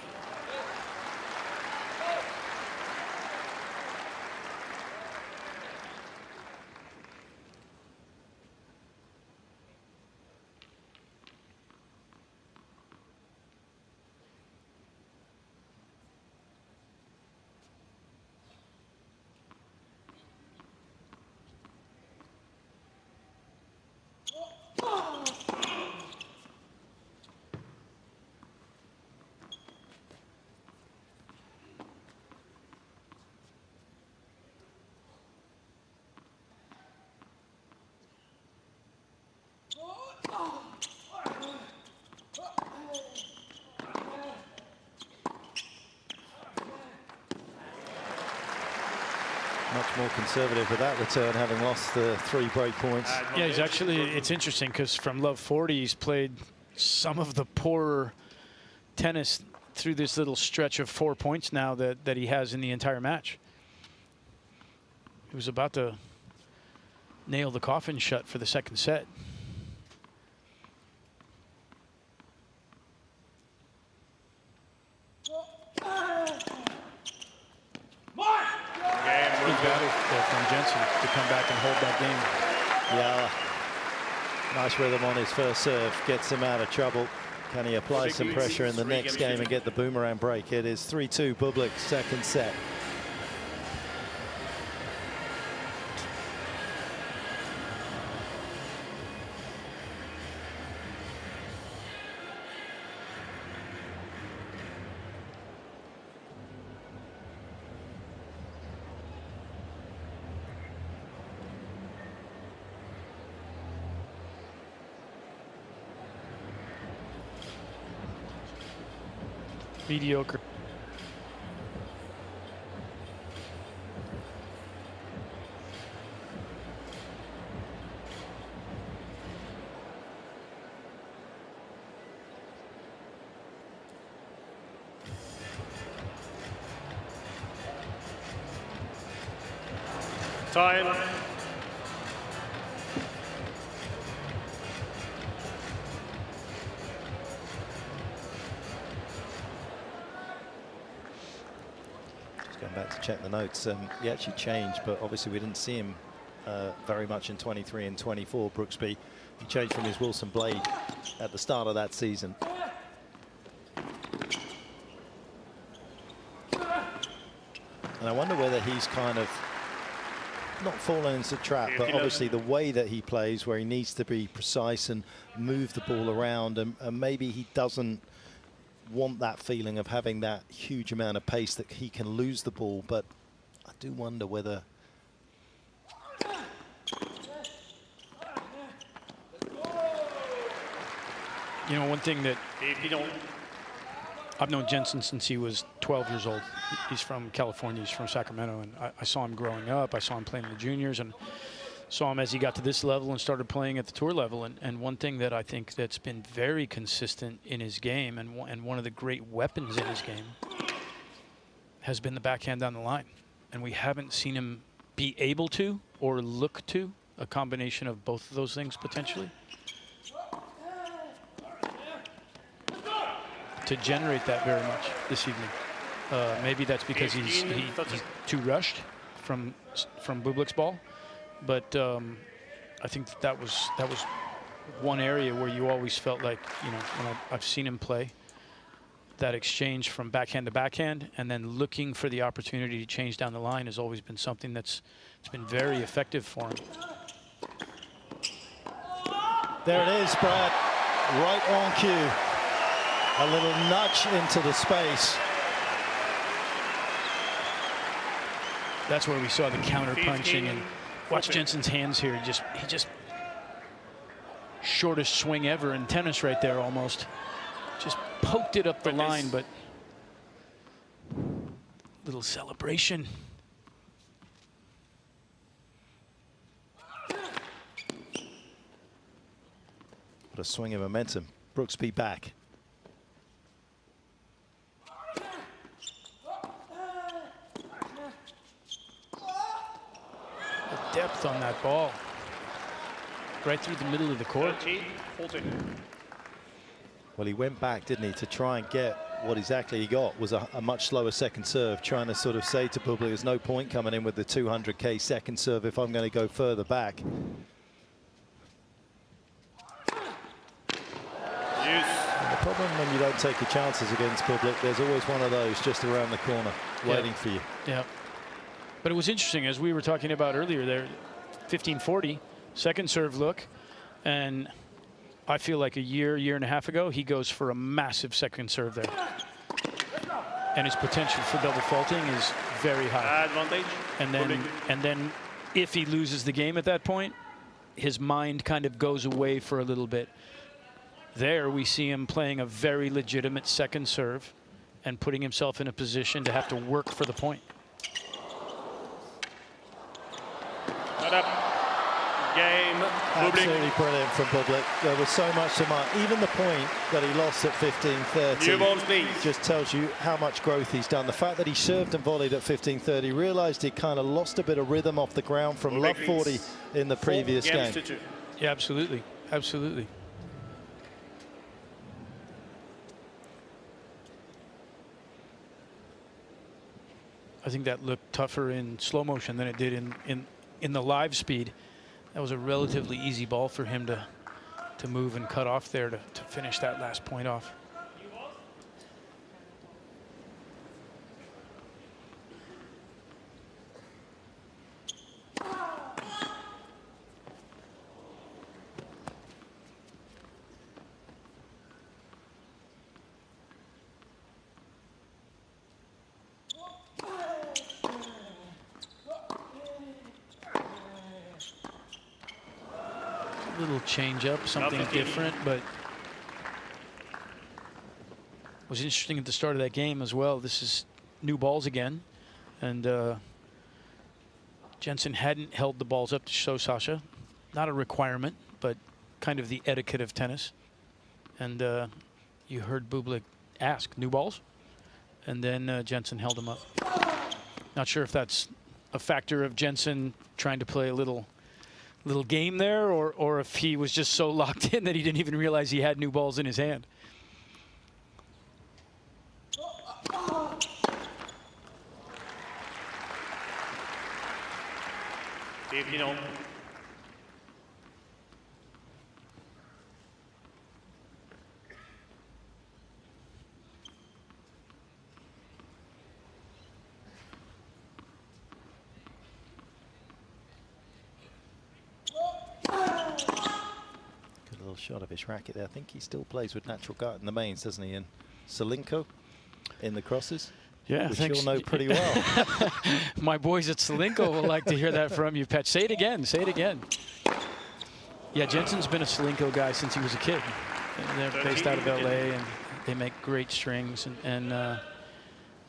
Much more conservative with that return, having lost the 3 break points. Yeah, he's actually, it's interesting because from love 40, he's played some of the poorer tennis through this little stretch of 4 points now that he has in the entire match. He was about to nail the coffin shut for the second set. battle there from Jenson to come back and hold that game. Yeah. Nice rhythm on his first serve. Gets him out of trouble. Can he apply some pressure in the next game and get the boomerang break? It is 3-2 Bublik, second set. Mediocre. Time. Going back to check the notes, he actually changed, but obviously we didn't see him very much in 23 and 24. Brooksby, he changed from his Wilson blade at the start of that season. And I wonder whether he's kind of not fallen into the trap, but obviously the way that he plays, where he needs to be precise and move the ball around, and maybe he doesn't want that feeling of having that huge amount of pace that he can lose the ball. But I do wonder whether one thing that I've known Jenson since he was 12 years old. He's from California, he's from Sacramento, and I saw him growing up. I saw him playing in the juniors and saw him as he got to this level and started playing at the tour level. And one thing that I think that's been very consistent in his game, and one of the great weapons in his game, has been the backhand down the line. And we haven't seen him be able to or look to a combination of both of those things potentially to generate that very much this evening. Maybe that's because he's too rushed from Bublik's ball. But I think that was one area where you always felt like, when I've seen him play, that exchange from backhand to backhand and then looking for the opportunity to change down the line has always been something it's been very effective for him. there it is, Brad, right on cue. A little nudge into the space. That's where we saw the counter punching, and watch Jenson's hands here. He just shortest swing ever in tennis right there almost. Just poked it up the line, but little celebration. What a swing of momentum. Brooksby back. The depth on that ball. Right through the middle of the court. Well, he went back, didn't he, to try and get what exactly he got was a much slower second serve, trying to sort of say to Bublik, there's no point coming in with the 200K second serve if I'm going to go further back. And the problem when you don't take your chances against Bublik, there's always one of those just around the corner waiting for you. Yeah. But it was interesting, as we were talking about earlier there, 15-40, second serve look, and I feel like a year and a half ago, he goes for a massive second serve there. And his potential for double faulting is very high. Advantage. And then if he loses the game at that point, his mind kind of goes away for a little bit. There we see him playing a very legitimate second serve and putting himself in a position to have to work for the point. Game. Absolutely brilliant from Bublik. There was so much to mark. Even the point that he lost at 15-30 just tells you how much growth he's done. The fact that he served and volleyed at 15-30, realized he kind of lost a bit of rhythm off the ground from love 40 in the previous game. Yeah, absolutely. Absolutely. I think that looked tougher in slow motion than it did in the live speed. That was a relatively easy ball for him to move and cut off there to finish that last point off. Little change up, something different, but it was interesting at the start of that game as well. This is new balls again, and Jenson hadn't held the balls up to show Sasha. Not a requirement, but kind of the etiquette of tennis. And you heard Bublik ask, new balls? And then Jenson held them up. Not sure if that's a factor of Jenson trying to play a little game there, or if he was just so locked in that he didn't even realize he had new balls in his hand. Shot of his racket there. I think he still plays with natural gut in the mains, doesn't he? And Solinko in the crosses. Yeah, which thanks. you'll know pretty well. My boys at Solinko will like to hear that from you, Pat. Say it again. Say it again. Yeah, Jenson's been a Solinko guy since he was a kid. They're based out of LA, and they make great strings. And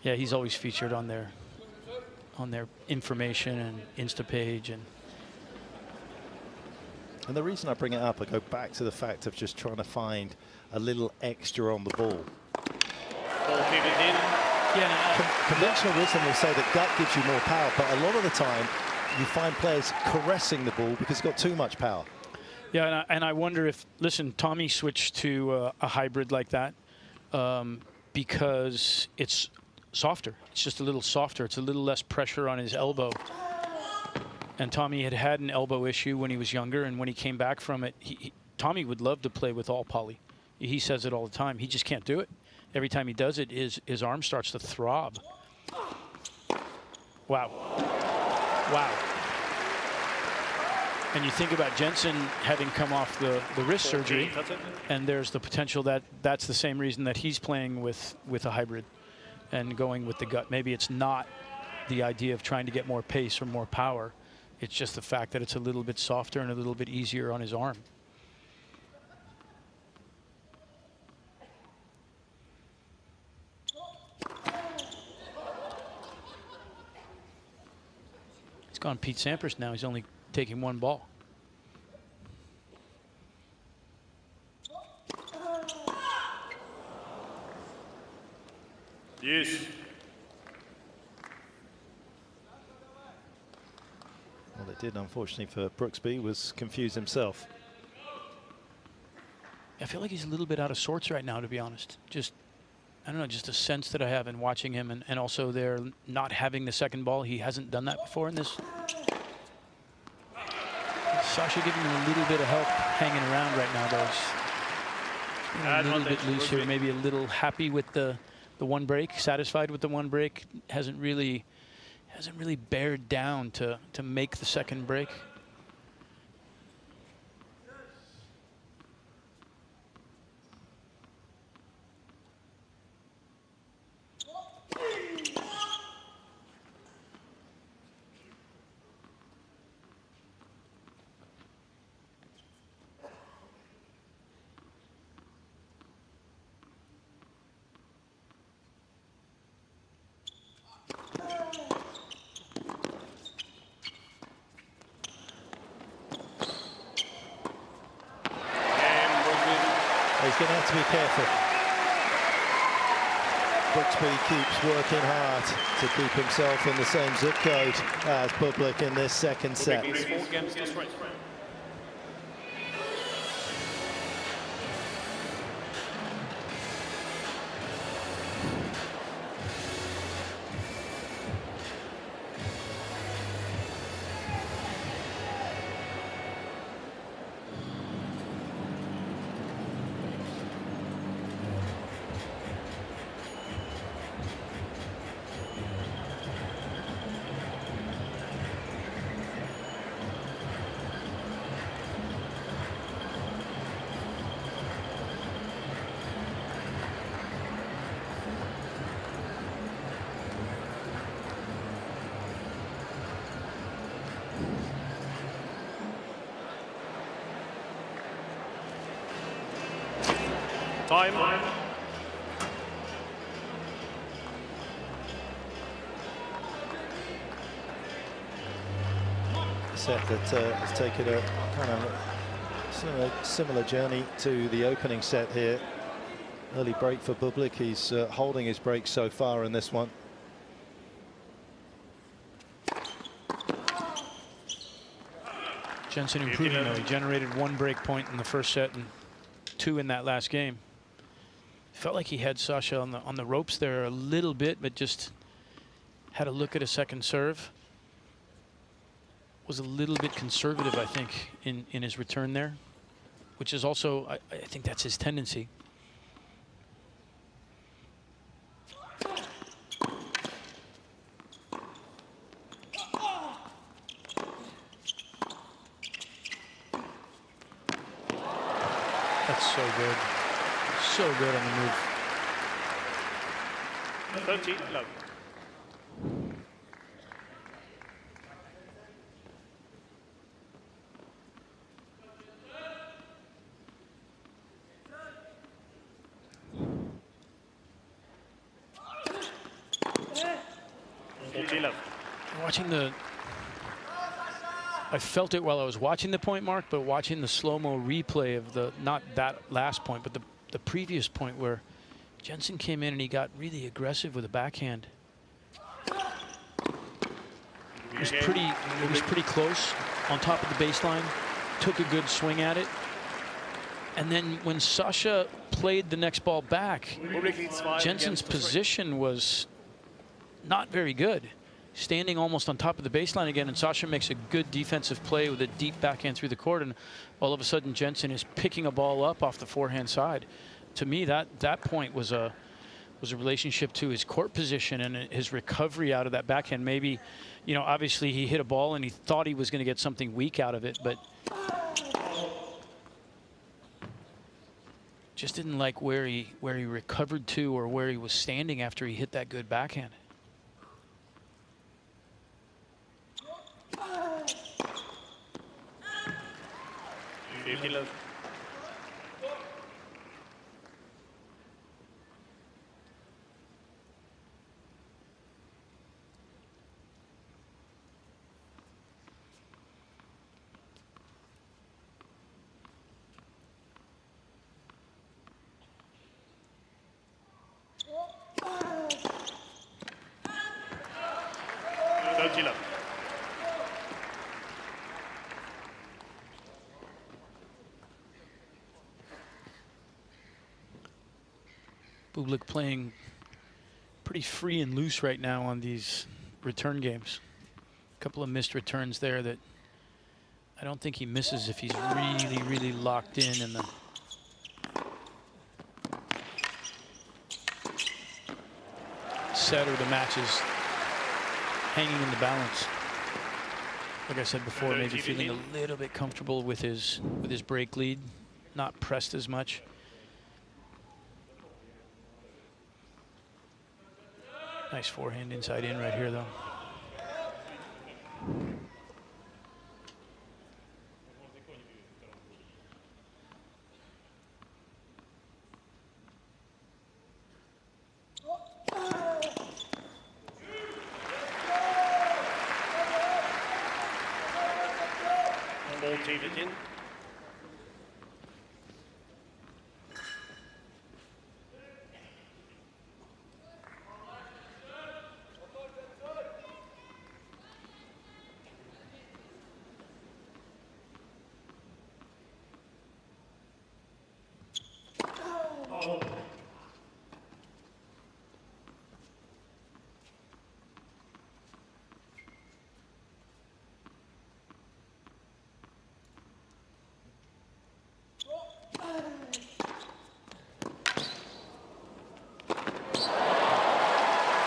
yeah, he's always featured on their information and Insta page. And the reason I bring it up, I go back to the fact of just trying to find a little extra on the ball. Yeah. Conventional wisdom will say that gut gives you more power, but a lot of the time you find players caressing the ball because it's got too much power. Yeah, and I wonder if, listen, Tommy switched to a hybrid like that because it's softer. It's just a little softer. It's a little less pressure on his elbow. And Tommy had an elbow issue when he was younger, and when he came back from it, Tommy would love to play with all poly. He says it all the time. He just can't do it. Every time he does it, his arm starts to throb. Wow. Wow. And you think about Jenson having come off the wrist surgery, and there's the potential that that's the same reason that he's playing with a hybrid and going with the gut. Maybe it's not the idea of trying to get more pace or more power. It's just the fact that it's a little bit softer and a little bit easier on his arm. He's gone Pete Sampras now. He's only taking one ball. Yes. All it did, unfortunately, for Brooksby was confuse himself. I feel like he's a little bit out of sorts right now, to be honest. Just, I don't know, just a sense that I have in watching him, and also they're not having the second ball. He hasn't done that before in this. Sasha giving him a little bit of help hanging around right now, though. A little bit loose here, maybe a little happy with the one break, satisfied with the one break. Hasn't really bared down to make the second break. He's going to have to be careful. Brooksby keeps working hard to keep himself in the same zip code as Bublik in this second set. Time. A set that has taken a kind of similar journey to the opening set here. Early break for Bublik. He's holding his break so far in this one. Jenson improving though. He generated 1 break point in the first set and 2 in that last game. Felt like he had Sasha on the ropes there a little bit, but just had a look at a second serve. Was a little bit conservative, I think, in his return there, which is also, I think that's his tendency. That's so good. So good on the move. 30, love. Watching I felt it while I was watching the point, Mark, but watching the slow-mo replay of not that last point, but the previous point where Jenson came in and he got really aggressive with a backhand. It was pretty close on top of the baseline. Took a good swing at it. And then when Sasha played the next ball back, Jenson's position was not very good. Standing almost on top of the baseline again, and Sasha makes a good defensive play with a deep backhand through the court, and all of a sudden Jenson is picking a ball up off the forehand side. To me, that point was a relationship to his court position and his recovery out of that backhand. Maybe, you know, obviously he hit a ball and he thought he was going to get something weak out of it, but just didn't like where he recovered to or where he was standing after he hit that good backhand. Bublik playing pretty free and loose right now on these return games. A couple of missed returns there that I don't think he misses if he's really locked in the set or the match is hanging in the balance. Like I said before, maybe feeling a little bit comfortable with his break lead, not pressed as much. Nice forehand inside in right here, though.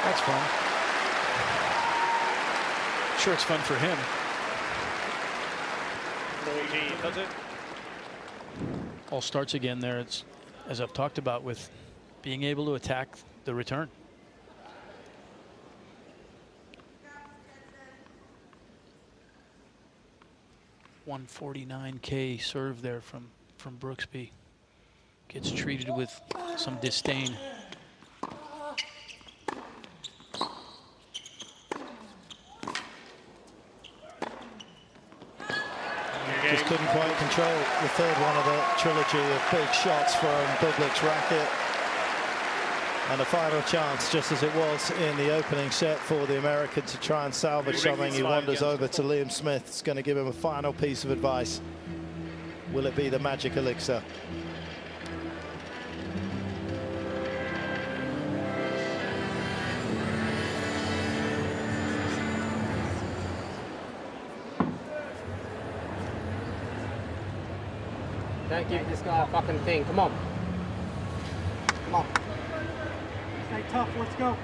That's fun. Sure, it's fun for him. All starts again there. It's, as I've talked about, with being able to attack the return. $149K serve there from Brooksby. gets treated with some disdain. Just couldn't quite control the third one of the trilogy of big shots from Bublik's racket. And a final chance, just as it was in the opening set for the American, to try and salvage something. He wanders over to Liam Smith. It's going to give him a final piece of advice. Will it be the magic elixir? Don't give this guy a fucking thing. Come on. Come on. Stay tough. Let's go.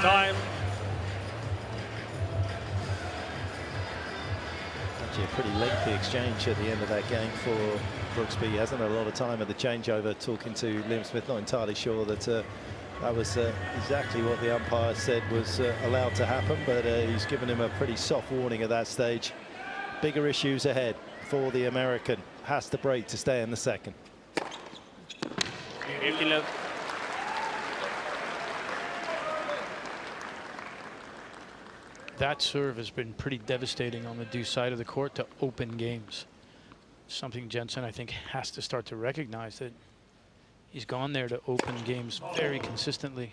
Time. Actually, a pretty lengthy exchange at the end of that game for Brooksby. He hasn't had a lot of time at the changeover talking to Liam Smith. Not entirely sure that that was exactly what the umpire said was allowed to happen, but he's given him a pretty soft warning at that stage. Bigger issues ahead for the American. Has to break to stay in the second. 50 love. That serve has been pretty devastating on the deuce side of the court to open games. Something Jenson, I think, has to start to recognize, that he's gone there to open games very consistently.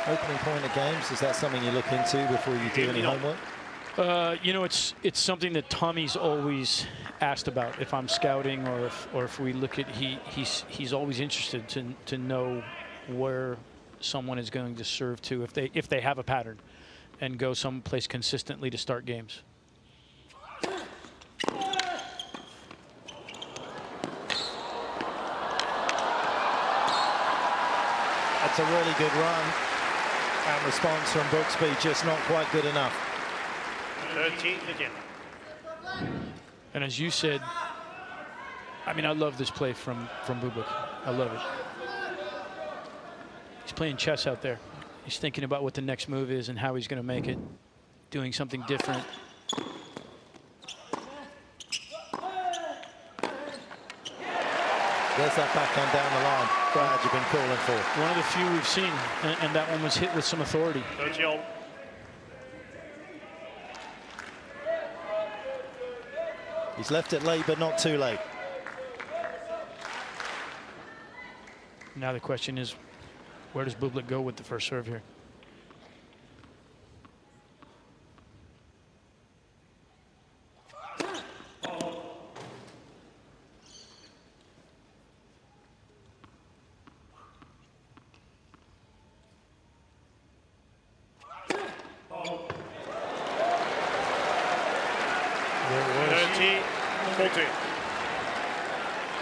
Opening point of games, is that something you look into before you do any homework? You know, it's something that Tommy's always asked about if I'm scouting, or if we look at, he's always interested to know where someone is going to serve to if they have a pattern and go someplace consistently to start games. That's a really good run. And response from Brooksby, just not quite good enough. 13 again. And as you said, I mean, I love this play from Bublik. I love it. He's playing chess out there. He's thinking about what the next move is and how he's going to make it, doing something different. There's that backhand down the line. Brad, you've been calling for. One of the few we've seen, and that one was hit with some authority. 30 all. He's left it late, but not too late. Now the question is, where does Bublik go with the first serve here?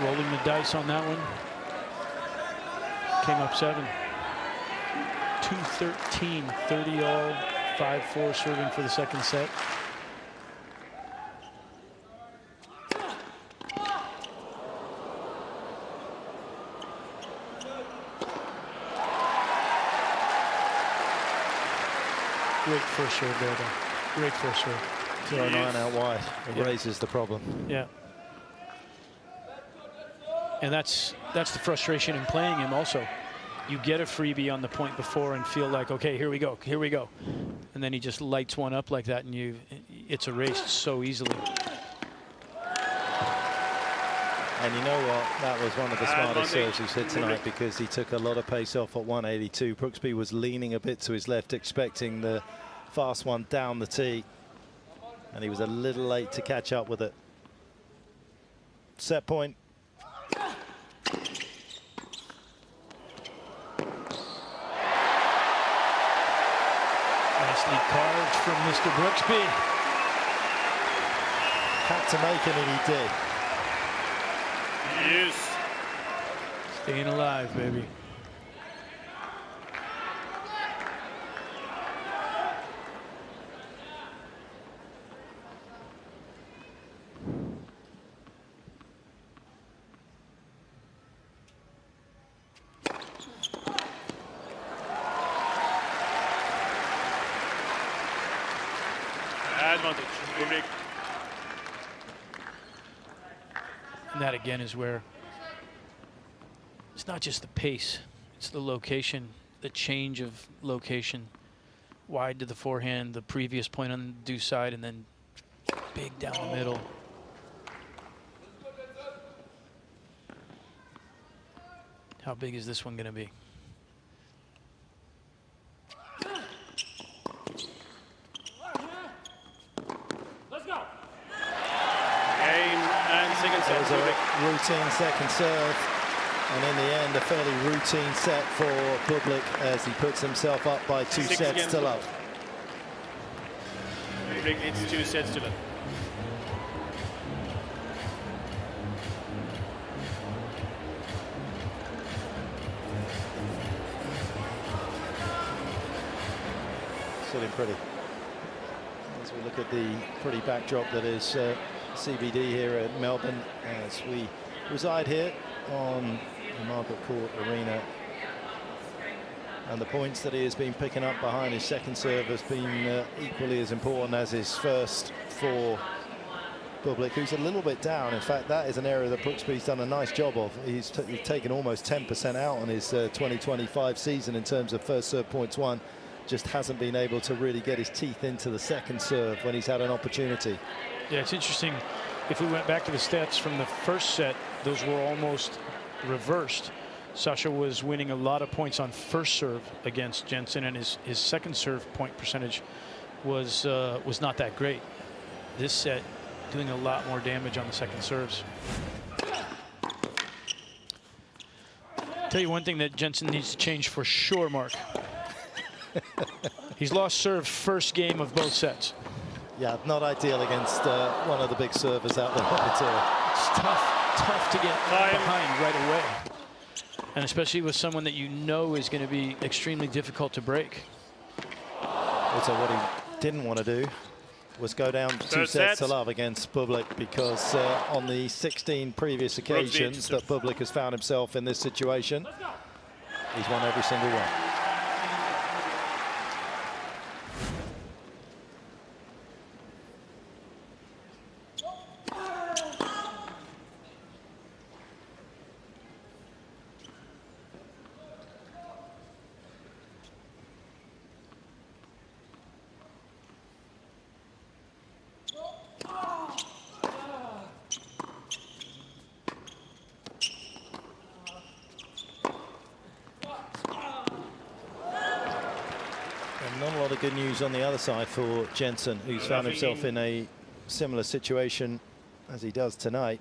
Rolling the dice on that one. Came up 7. 2-13, 30 all, 5-4 serving for the second set. Great first serve there, though. Great first serve. 209 out wide. It raises the problem. Yeah. And that's the frustration in playing him also. You get a freebie on the point before and feel like, okay, here we go, here we go. And then he just lights one up like that, and it's erased so easily. And you know what? That was one of the smartest serves he's hit tonight, because he took a lot of pace off at 182. Brooksby was leaning a bit to his left, expecting the fast one down the tee. And he was a little late to catch up with it. Set point. Mr. Brooksby. Had to make it, and he did. Yes. Staying alive, baby. Advantage. Bublik. And that again is where it's not just the pace, it's the location, the change of location. Wide to the forehand, the previous point on the deuce side, and then big down the middle. How big is this one going to be? It was a routine second serve, and in the end, a fairly routine set for Bublik as he puts himself up by 2 sets to love. Bublik needs 2 sets to love. Sitting pretty. As we look at the pretty backdrop that is CBD here at Melbourne, as we reside here on the Margaret Arena, and the points that he has been picking up behind his second serve has been equally as important as his first for Bublik, who's a little bit down. In fact, that is an area that Brooksby's done a nice job of. He's taken almost 10% out on his 2025 season in terms of first serve points won. Just hasn't been able to really get his teeth into the second serve when he's had an opportunity. Yeah, it's interesting. If we went back to the stats from the first set, those were almost reversed. Sasha was winning a lot of points on first serve against Jenson, and his second serve point percentage was not that great. This set doing a lot more damage on the second serves. Tell you one thing that Jenson needs to change for sure, Mark. He's lost serve first game of both sets. Yeah, not ideal against one of the big servers out there. It's tough to get behind right away. And especially with someone that you know is going to be extremely difficult to break. Also, what he didn't want to do was go down 2 sets to love against Bublik, because on the 16 previous occasions that Bublik has found himself in this situation, he's won every single one. Not a lot of good news on the other side for Jenson, who's found himself in a similar situation as he does tonight.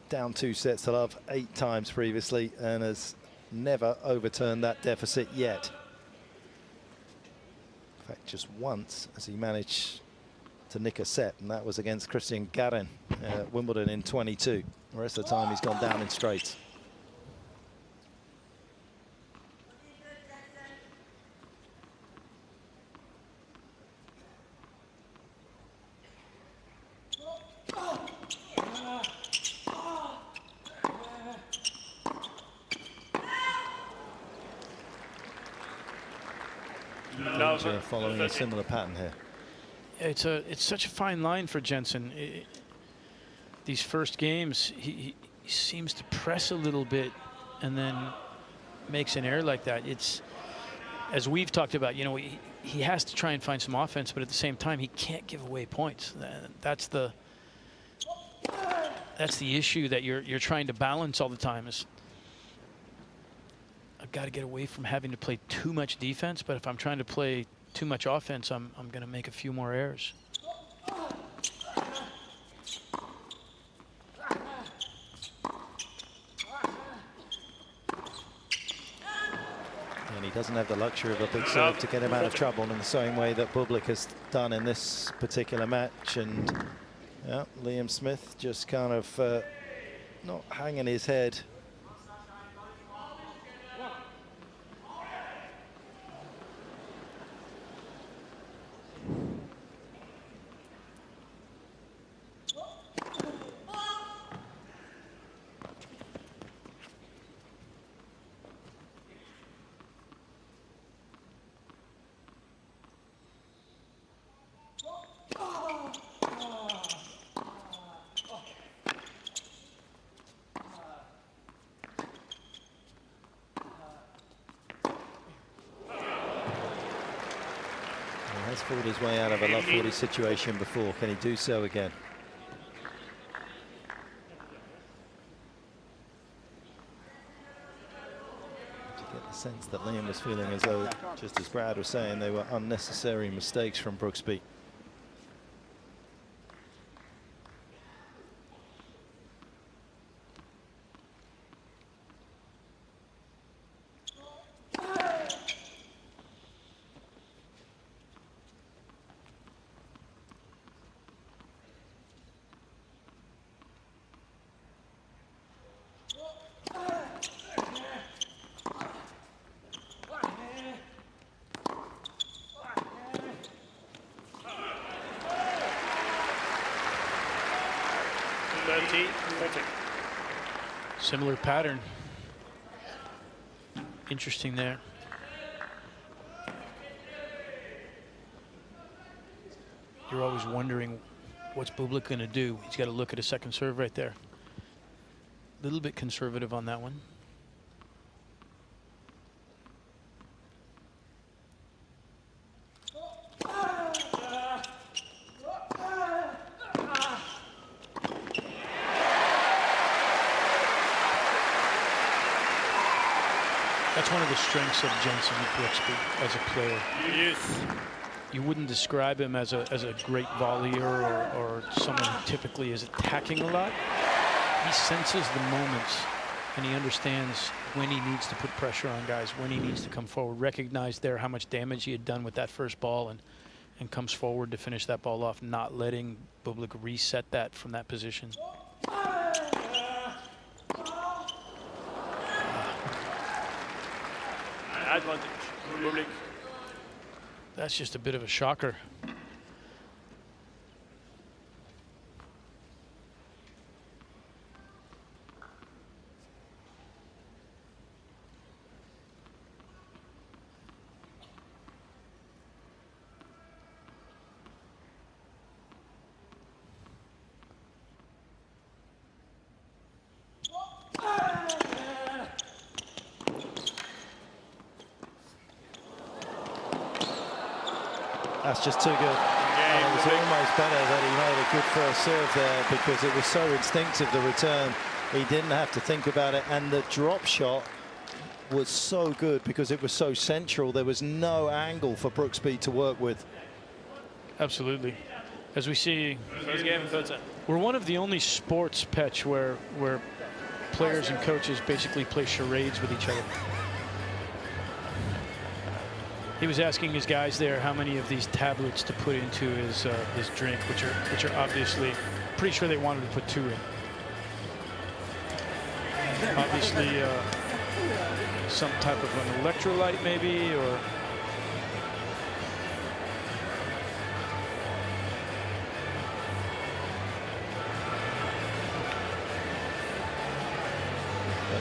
Down 2 sets to love 8 times previously, and has never overturned that deficit yet. In fact, just once as he managed to nick a set, and that was against Christian Garin at Wimbledon in 22. The rest of the time he's gone down in straights. Following a similar pattern here. It's such a fine line for Jenson. These first games, he seems to press a little bit and then makes an error like that. It's, as we've talked about, you know, he has to try and find some offense, but at the same time, he can't give away points. That's the issue that you're trying to balance all the time. Is I've got to get away from having to play too much defense, but if I'm trying to play too much offense, I'm going to make a few more errors. And he doesn't have the luxury of a big serve to get him out of trouble in the same way that Bublik has done in this particular match. And yeah, Liam Smith just kind of not hanging his head. Has fought his way out of a love 40 situation before. Can he do so again? To get the sense that Liam was feeling as though, just as Brad was saying, they were unnecessary mistakes from Brooksby. Similar pattern. Interesting there. You're always wondering what's Bublik going to do. He's got to look at a second serve right there. A little bit conservative on that one. That's one of the strengths of Jenson Brooksby as a player. Yes. You wouldn't describe him as a great volleyer or someone who typically is attacking a lot. He senses the moments and he understands when he needs to put pressure on guys, when he needs to come forward, recognize there how much damage he had done with that first ball and comes forward to finish that ball off, not letting Bublik reset that from that position. Advantage. Bublik. That's just a bit of a shocker. That's just too good. And it was almost better that he made a good first serve there because it was so instinctive, the return. He didn't have to think about it. And the drop shot was so good because it was so central. There was no angle for Brooksby to work with. Absolutely. As we see, First game, third set. we're one of the only sports, Petch, where players and coaches basically play charades with each other. He was asking his guys there how many of these tablets to put into his drink, which are obviously, pretty sure they wanted to put 2 in. Obviously, some type of an electrolyte maybe, or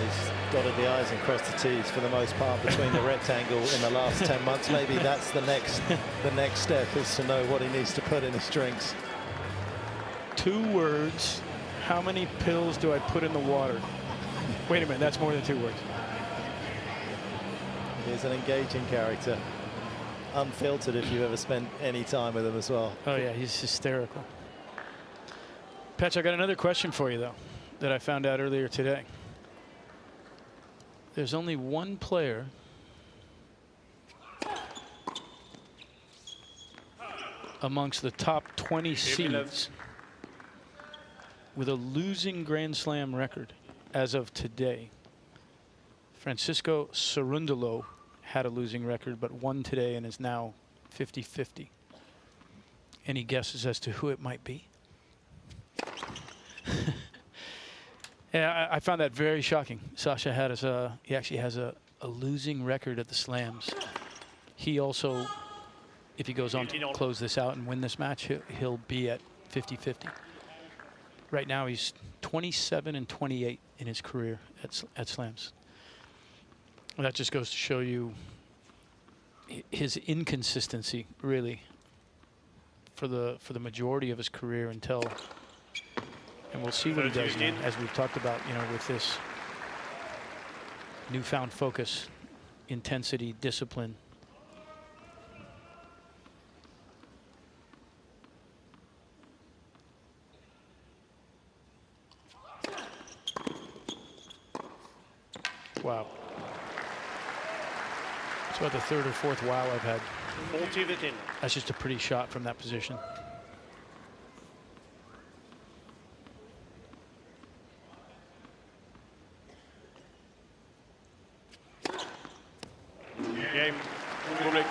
He's dotted the I's and crossed the T's for the most part between the rectangle in the last 10 months. Maybe that's the next step, is to know what he needs to put in his drinks. 2 words. How many pills do I put in the water? Wait a minute, that's more than 2 words. He's an engaging character. Unfiltered if you've ever spent any time with him as well. Oh yeah, he's hysterical. Petch, I got another question for you though, that I found out earlier today. There's only one player amongst the top 20 seeds with a losing Grand Slam record as of today. Francisco Cerundolo had a losing record, but won today and is now 50-50. Any guesses as to who it might be? Yeah, I found that very shocking. Sasha he actually has a losing record at the slams. He also, if he goes on to close this out and win this match, he'll be at 50-50. Right now he's 27-28 in his career at slams. And that just goes to show you his inconsistency, really, for the majority of his career until, and we'll see what he does now, as we've talked about, you know, with this newfound focus, intensity, discipline. Wow. It's about the third or fourth wow I've had. 40-15. That's just a pretty shot from that position. Game. Bublik.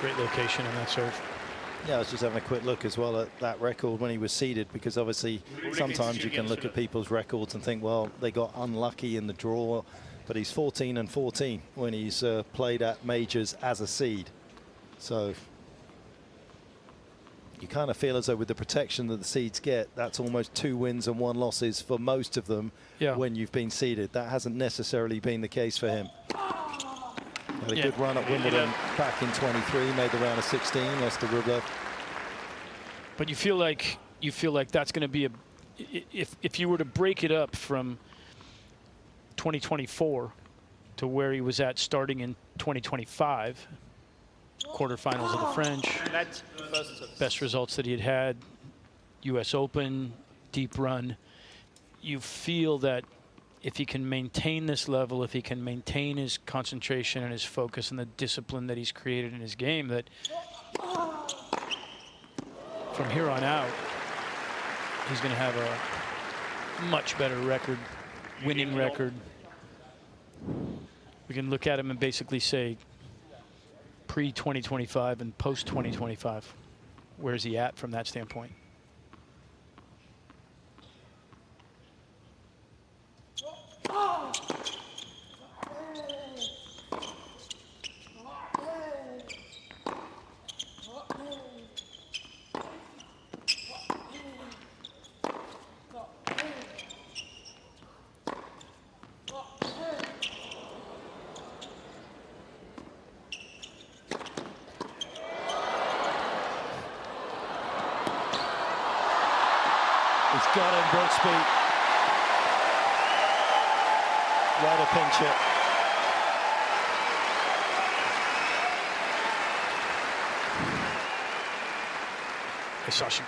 Great location on that serve. Yeah, I was just having a quick look as well at that record when he was seeded, because obviously sometimes you can look at people's records and think, well, they got unlucky in the draw, but he's 14-14 when he's played at majors as a seed. So you kind of feel as though with the protection that the seeds get, that's almost 2 wins and 1 losses for most of them when you've been seeded. That hasn't necessarily been the case for him. Had a good run at Wimbledon back in 23, made the round of 16, lost to Rublev. But you feel like that's going to be if you were to break it up from 2024 to where he was at starting in 2025, quarterfinals of the French, best results that he had, U.S. Open, deep run. You feel that if he can maintain this level, if he can maintain his concentration and his focus and the discipline that he's created in his game, that from here on out, he's going to have a much better record, winning record. We can look at him and basically say pre-2025 and post-2025. Where is he at from that standpoint? He's got him, Brooksby. Way to pinch it. Sasha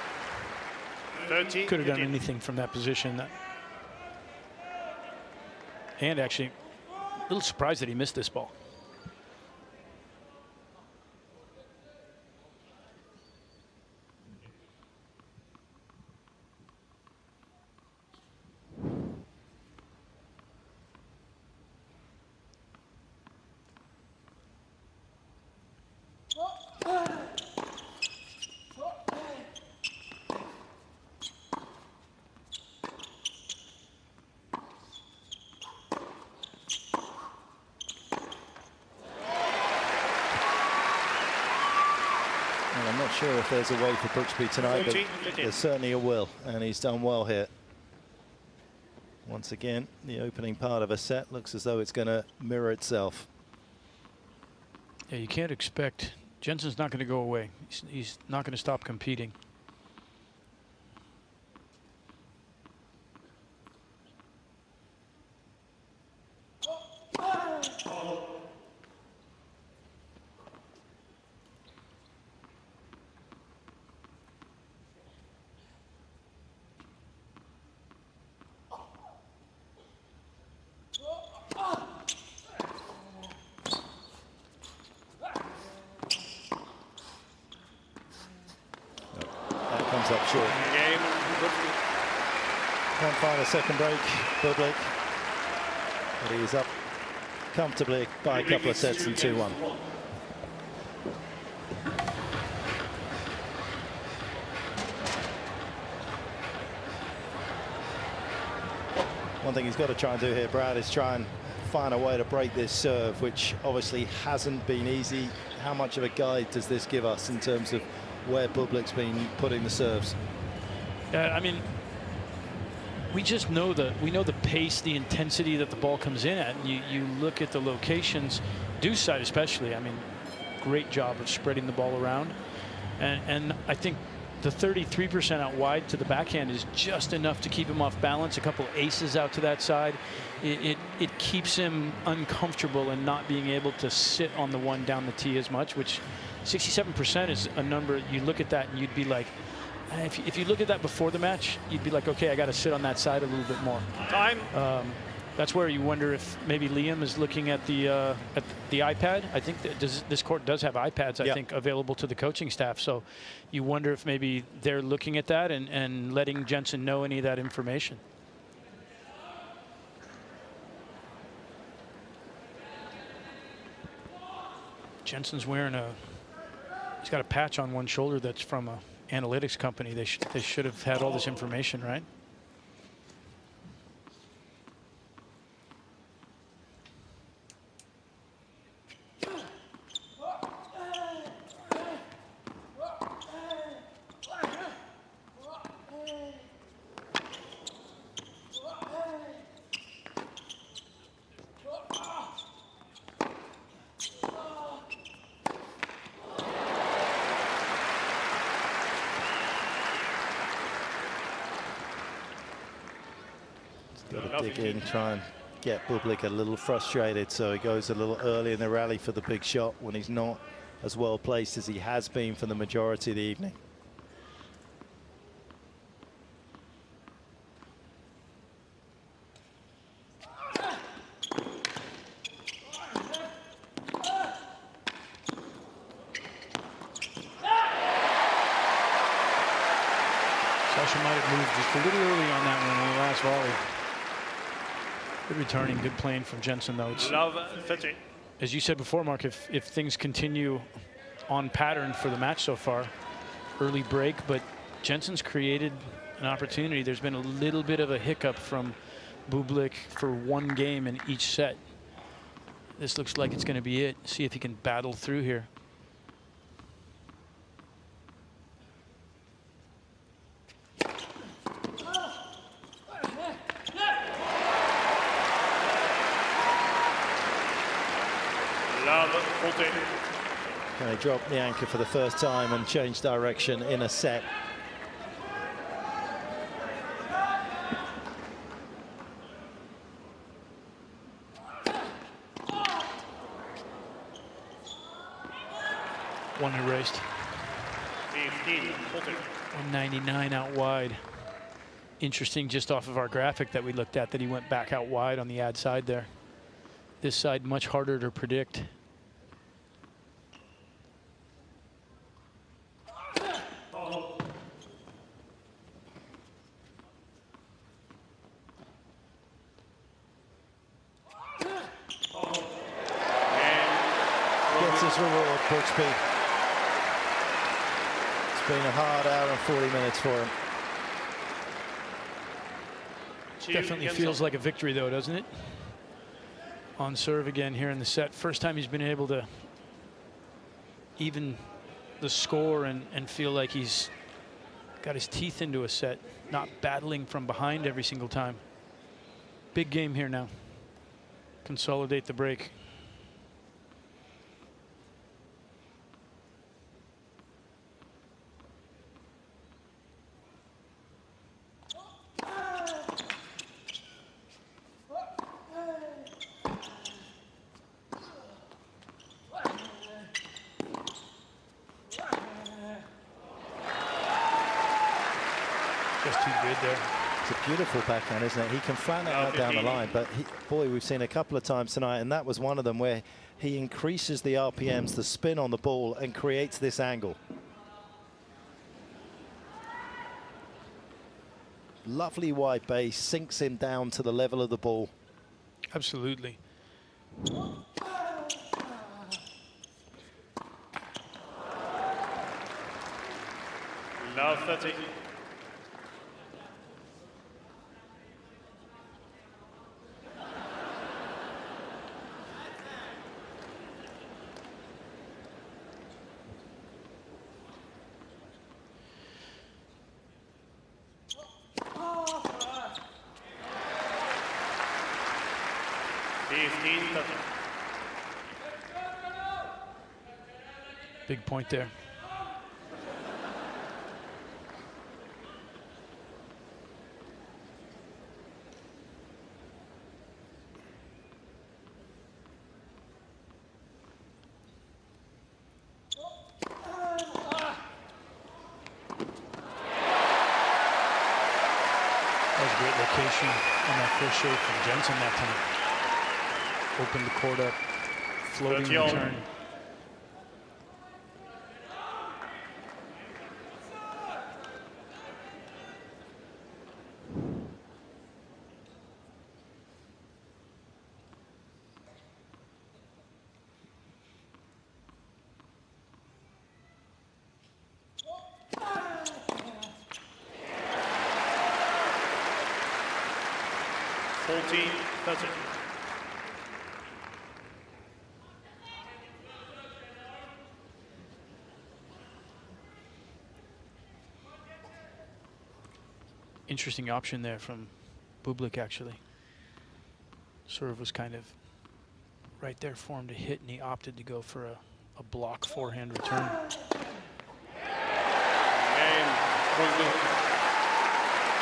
30. could have done anything from that position. And actually, a little surprised that he missed this ball. I'm not sure if there's a way for Brooksby tonight, but there's certainly a will, and he's done well here. Once again, the opening part of a set looks as though it's going to mirror itself. Yeah, you can't expect. Jenson's not going to go away. He's not going to stop competing. Up short. Can't find a second break, Bublik. But he is up comfortably by a couple of sets and 2-1. One thing he's got to try and do here, Brad, is try and find a way to break this serve, which obviously hasn't been easy. How much of a guide does this give us in terms of where Bublik's been putting the serves? I mean, we just know we know the pace, the intensity that the ball comes in at. And you look at the locations, deuce side especially. I mean, great job of spreading the ball around, and I think the 33% out wide to the backhand is just enough to keep him off balance. A couple aces out to that side. It keeps him uncomfortable and not being able to sit on the one down the tee as much, which 67% is a number. You look at that and you'd be like, if you look at that before the match, you'd be like, okay, I got to sit on that side a little bit more. Time. That's where you wonder if maybe Liam is looking at the iPad. I think that this court does have iPads, I think, available to the coaching staff. So you wonder if maybe they're looking at that and letting Jenson know any of that information. Jenson's wearing he's got a patch on one shoulder that's from a analytics company. They should have had all this information, right? Got to dig in, try and get Bublik a little frustrated, so he goes a little early in the rally for the big shot when he's not as well placed as he has been for the majority of the evening. Sasha might have moved just a little early on that one on the last volley. Good returning, good playing from Jenson, though. As you said before, Mark, if things continue on pattern for the match so far, early break, but Jenson's created an opportunity. There's been a little bit of a hiccup from Bublik for one game in each set. This looks like it's going to be it. See if he can battle through here. They dropped the anchor for the first time and changed direction in a set. One erased. 15-14. 199 out wide. Interesting, just off of our graphic that we looked at, that he went back out wide on the ad side there. This side much harder to predict. Gets his reward, Brooksby. It's been a hard hour and 40 minutes for him. Definitely feels like a victory, though, doesn't it? On serve again here in the set. First time he's been able to even the score and feel like he's got his teeth into a set, not battling from behind every single time. Big game here now. Consolidate the break. Just too good there. It's a beautiful backhand, isn't it? He can flatten it out down the line, but boy, we've seen a couple of times tonight, and that was one of them where he increases the RPMs, the spin on the ball, and creates this angle. Lovely wide base, sinks him down to the level of the ball. Absolutely. Now 30. Big point there. That was a great location on that first shave from Jenson that time. Opened the court up, floating return. Interesting option there from Bublik, actually. Serve was kind of right there for him to hit, and he opted to go for a block forehand return.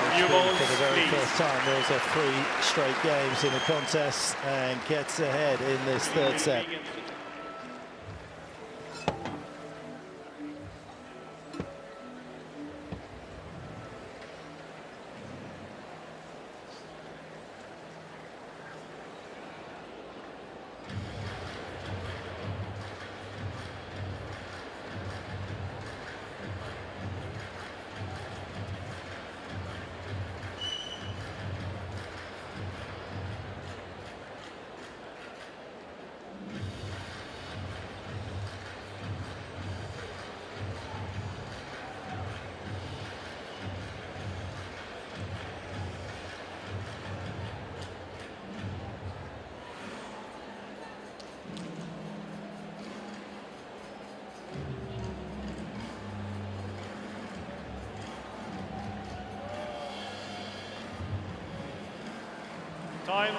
For the very first time, there's a 3 straight games in the contest and gets ahead in this third set. Time.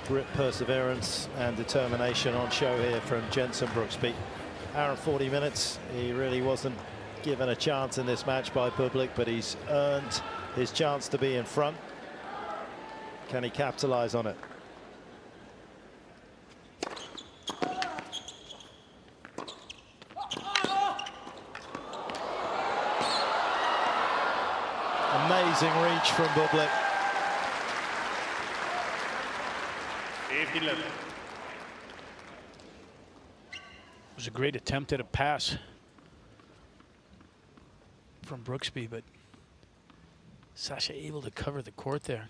Grit, perseverance and determination on show here from Jenson Brooksby. Hour and 40 minutes. He really wasn't given a chance in this match by Bublik, but he's earned his chance to be in front. Can he capitalize on it? Amazing reach from Bublik. It was a great attempt at a pass from Brooksby, but Sasha able to cover the court there.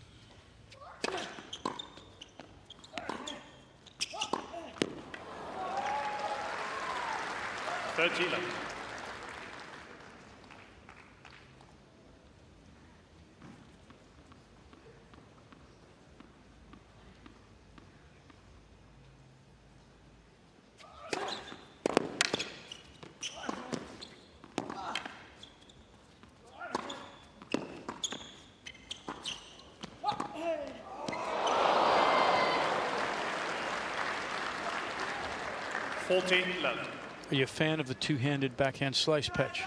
Are you a fan of the two-handed backhand slice, Petch?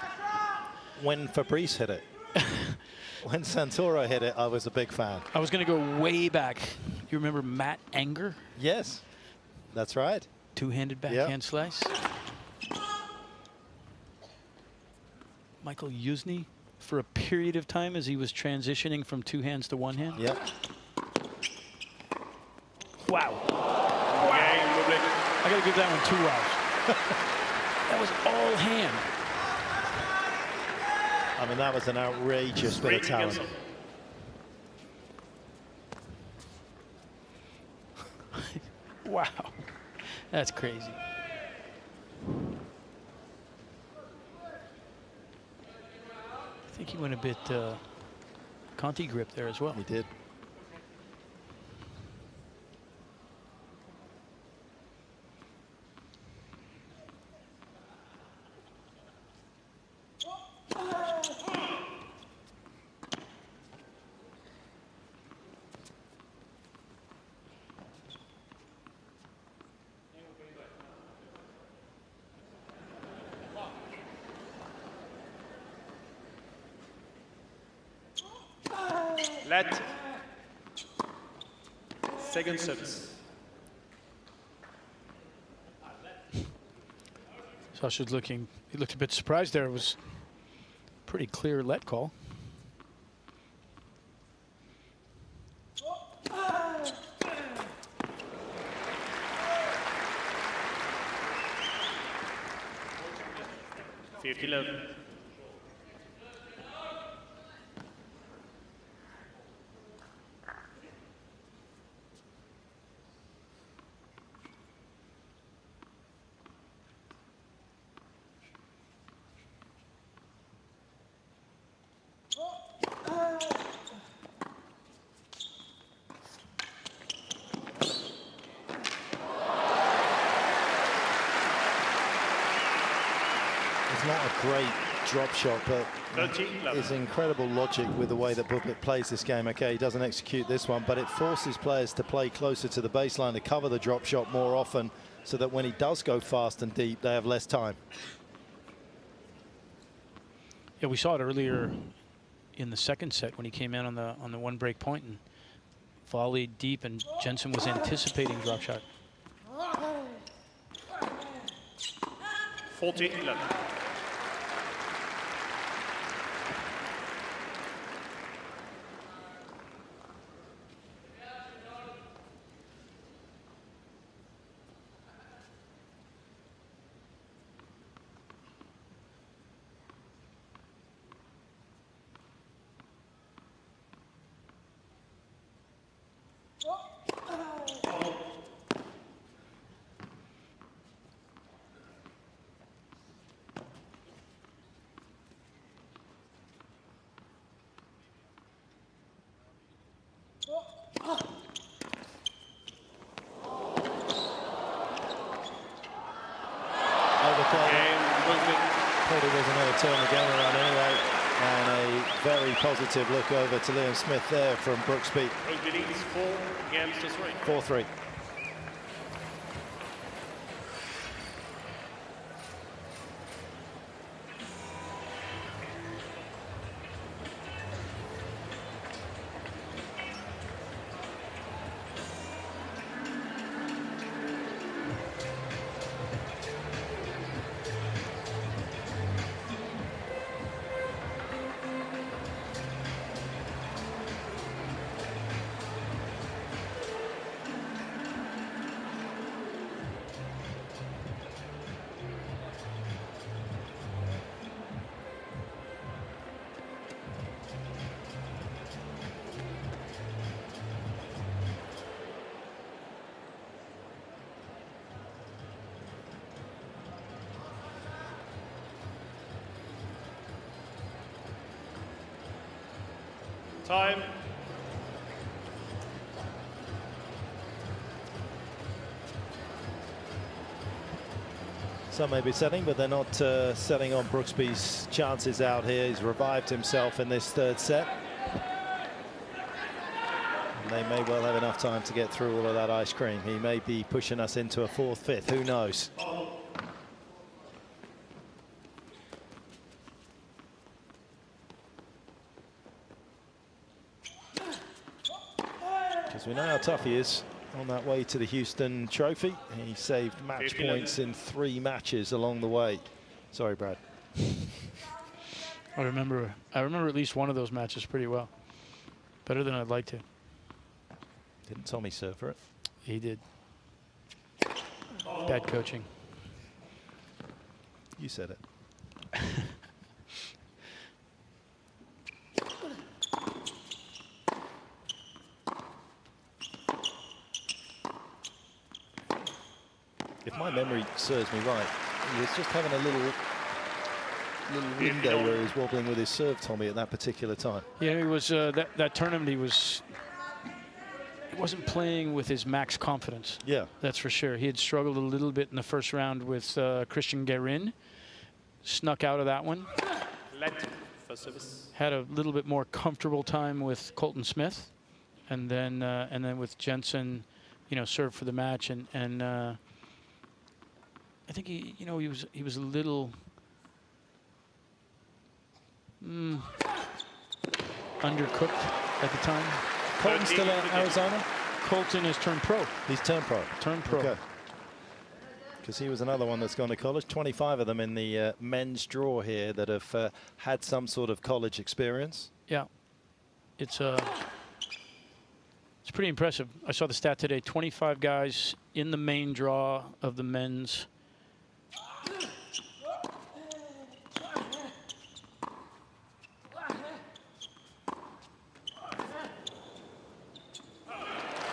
When Fabrice hit it. When Santoro hit it, I was a big fan. I was going to go way back. You remember Matt Anger? Yes, that's right. Two-handed backhand slice. Michael Yuzny for a period of time as he was transitioning from two hands to one hand. Yep. Wow. I got to give that one 2 wows. That was all hand. I mean, that was an outrageous bit of talent. Wow, that's crazy. I think he went a bit Conti grip there as well. He did. Let. Second service. Sasha's looking, he looked a bit surprised there. It was pretty clear let call. Love. Not a great drop shot, but his incredible logic with the way that Bublik plays this game. Okay, he doesn't execute this one, but it forces players to play closer to the baseline to cover the drop shot more often, so that when he does go fast and deep, they have less time. Yeah, we saw it earlier in the second set when he came in on the one break point and volleyed deep, and Jenson was anticipating drop shot. 40-11. Probably was another turn the game around anyway, and a very positive look over to Liam Smith there from Brooksby. Brooksby leads 4 games to 3. 4-3. Time. Some may be setting, but they're not setting on Brooksby's chances out here. He's revived himself in this third set. And they may well have enough time to get through all of that ice cream. He may be pushing us into a fourth, fifth. Who knows? Because we know how tough he is on that way to the Houston Trophy. He saved match points in 3 matches along the way. Sorry, Brad. I remember at least one of those matches pretty well. Better than I'd like to. Didn't Tommy serve for it? He did. Bad coaching. You said it. If my memory serves me right, he was just having a little window where he was wobbling with his serve, Tommy, at that particular time. Yeah, he was that tournament. He wasn't playing with his max confidence. Yeah, that's for sure. He had struggled a little bit in the first round with Christian Guerin. Snuck out of that one. First service. Had a little bit more comfortable time with Colton Smith, and then with Jenson, you know, served for the match, and I think he was a little undercooked at the time. Colton's still at Arizona? Colton has turned pro. He's turned pro. Turned pro. Okay. Because he was another one that's gone to college. 25 of them in the men's draw here that have had some sort of college experience. Yeah, it's pretty impressive. I saw the stat today: 25 guys in the main draw of the men's.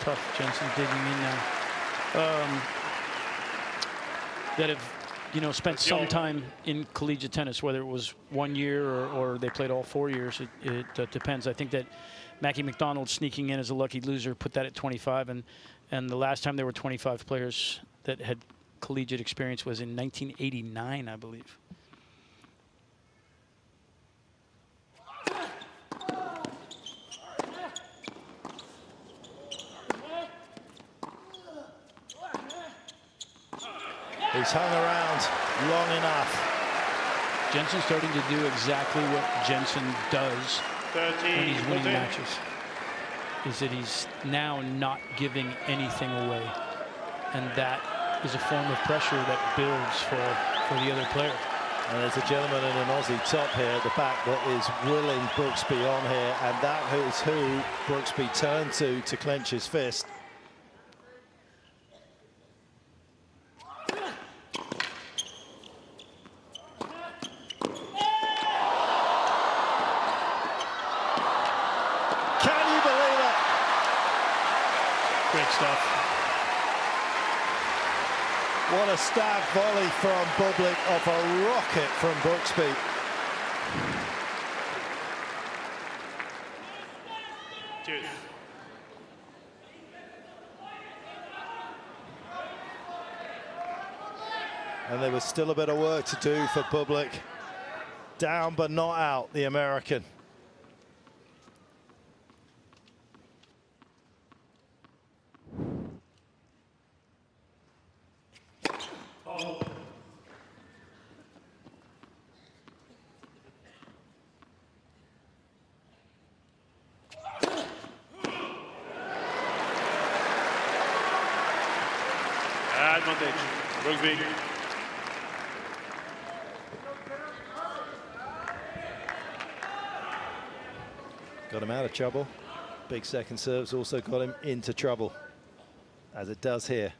Tough. Jensen digging in now. That have, you know, spent some time in collegiate tennis, whether it was 1 year or they played all 4 years. It depends. I think that Mackie McDonald sneaking in as a lucky loser put that at 25, and the last time there were 25 players that had collegiate experience was in 1989, I believe. He's hung around long enough. Jenson's starting to do exactly what Jenson does when he's winning matches. Is that he's now not giving anything away, and that is a form of pressure that builds for the other player. And there's a gentleman in an Aussie top here at the back that is willing Brooksby on here, and that is who Brooksby turned to clench his fist. What a stab volley from Bublik off a rocket from Brooksby. Cheers. And there was still a bit of work to do for Bublik. Down but not out, the American. Advantage. Brooksby. Got him out of trouble. Big second serves also got him into trouble, as it does here.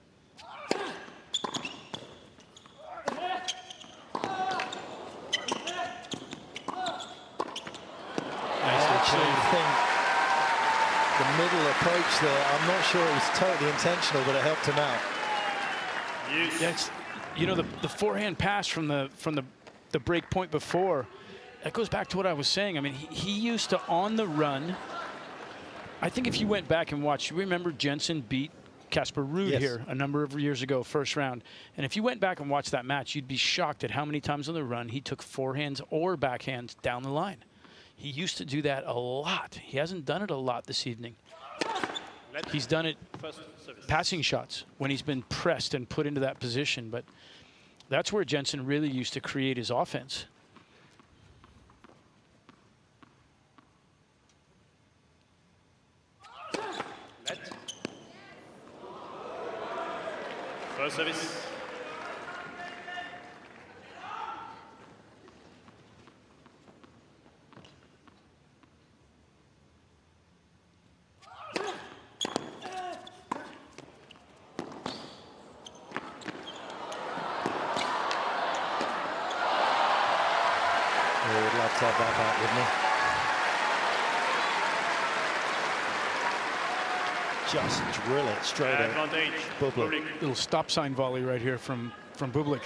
The middle approach there, I'm not sure it was totally intentional, but it helped him out. Yes. You know, the forehand pass from the break point before, that goes back to what I was saying. I mean, he used to, on the run, I think if you went back and watched, you remember Jenson beat Casper Ruud here a number of years ago, first round. And if you went back and watched that match, you'd be shocked at how many times on the run he took forehands or backhands down the line. He used to do that a lot. He hasn't done it a lot this evening. He's done it passing shots when he's been pressed and put into that position. But that's where Jenson really used to create his offense. First service. Would love to have that back, wouldn't just drill it straight at Advantage. Bublik. Little stop sign volley right here from Bublik.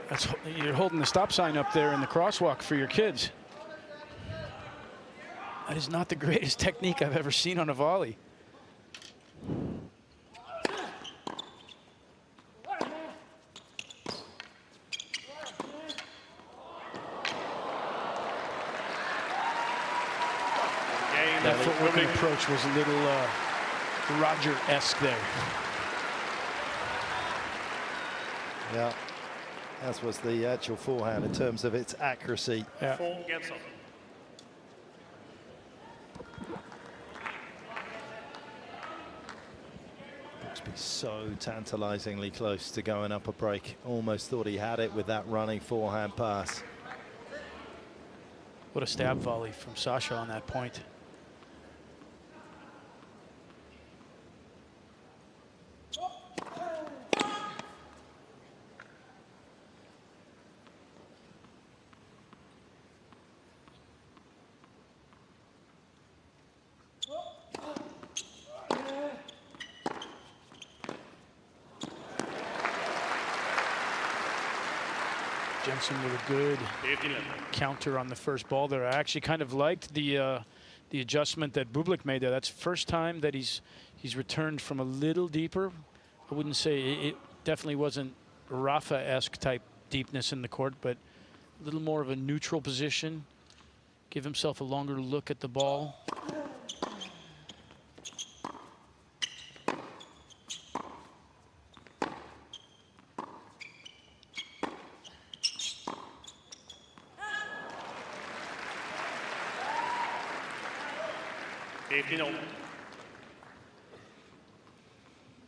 That's, you're holding the stop sign up there in the crosswalk for your kids. That is not the greatest technique I've ever seen on a volley. That footwork and approach was a little Roger-esque there. Yeah, as was the actual forehand in terms of its accuracy. Yeah. 4 games up. Brooksby so tantalizingly close to going up a break. Almost thought he had it with that running forehand pass. What a stab volley from Sasha on that point. Jenson with a good counter on the first ball there. I actually kind of liked the adjustment that Bublik made there. That's the first time that he's returned from a little deeper. I wouldn't say it definitely wasn't Rafa-esque type deepness in the court, but a little more of a neutral position. Give himself a longer look at the ball.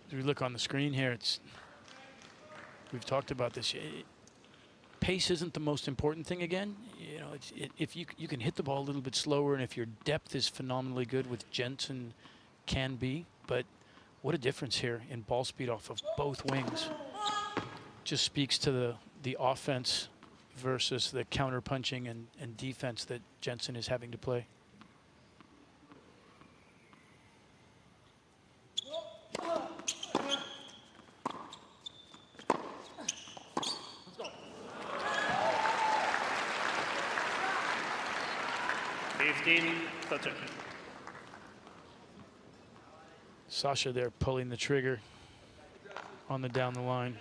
As we look on the screen here, we've talked about this. Pace isn't the most important thing again. You know, if you can hit the ball a little bit slower, and if your depth is phenomenally good, with Jenson can be, but what a difference here in ball speed off of both wings. Just speaks to the offense versus the counter punching and defense that Jenson is having to play. Sasha there pulling the trigger on the down the line.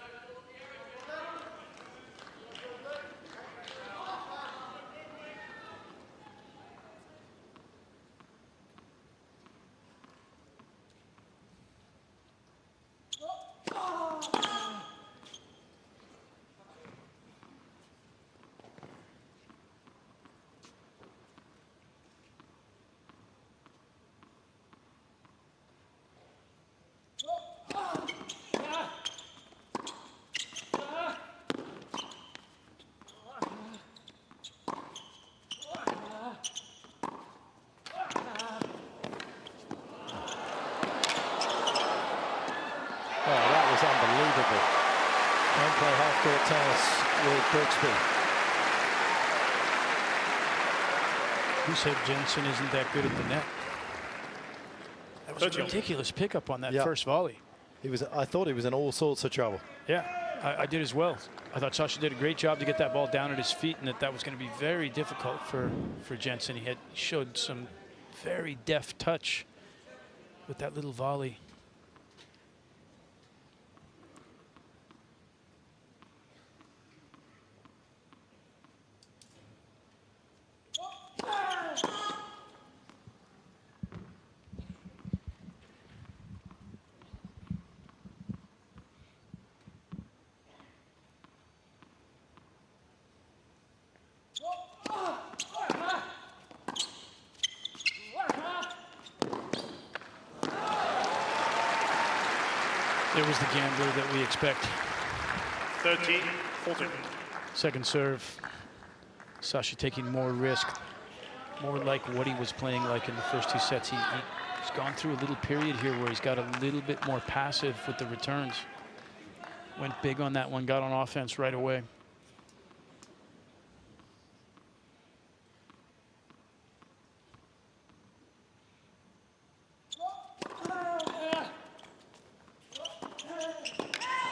Unbelievable. Don't play half-court tennis with Brooksby. Who said Jenson isn't that good at the net? That was a ridiculous pickup on that first volley. I thought he was in all sorts of trouble. Yeah, I did as well. I thought Sasha did a great job to get that ball down at his feet, and that was going to be very difficult for Jenson. He showed some very deft touch with that little volley. There was the gambler that we expect. 13-14. Second serve. Sasha taking more risk, more like what he was playing like in the first two sets. He's gone through a little period here where he's got a little bit more passive with the returns. Went big on that one, got on offense right away.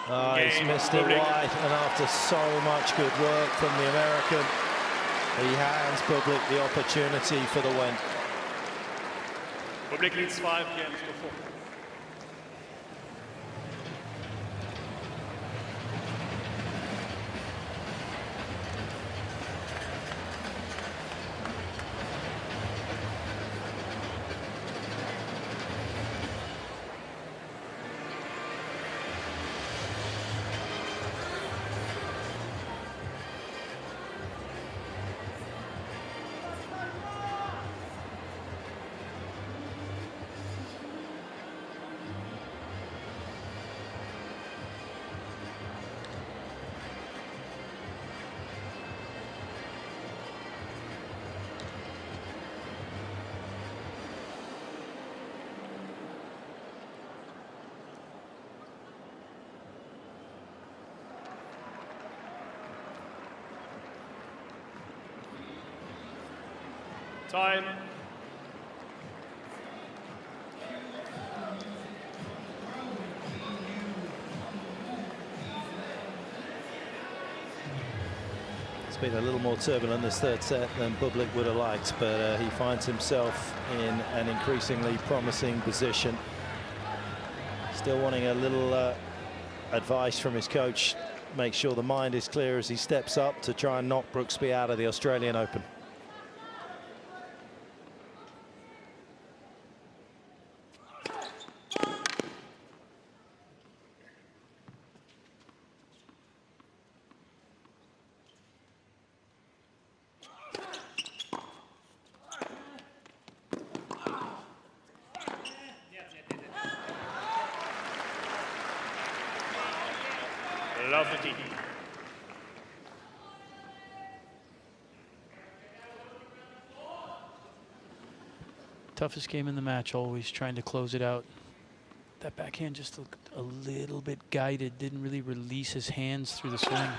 Oh, he's missed it wide, and after so much good work from the American, he hands Bublik the opportunity for the win. Bublik leads 5 games to 4. Time. It's been a little more turbulent this third set than Bublik would have liked, but he finds himself in an increasingly promising position. Still wanting a little advice from his coach. Make sure the mind is clear as he steps up to try and knock Brooksby out of the Australian Open. Toughest game in the match, always trying to close it out. That backhand just looked a little bit guided, didn't really release his hands through the swing.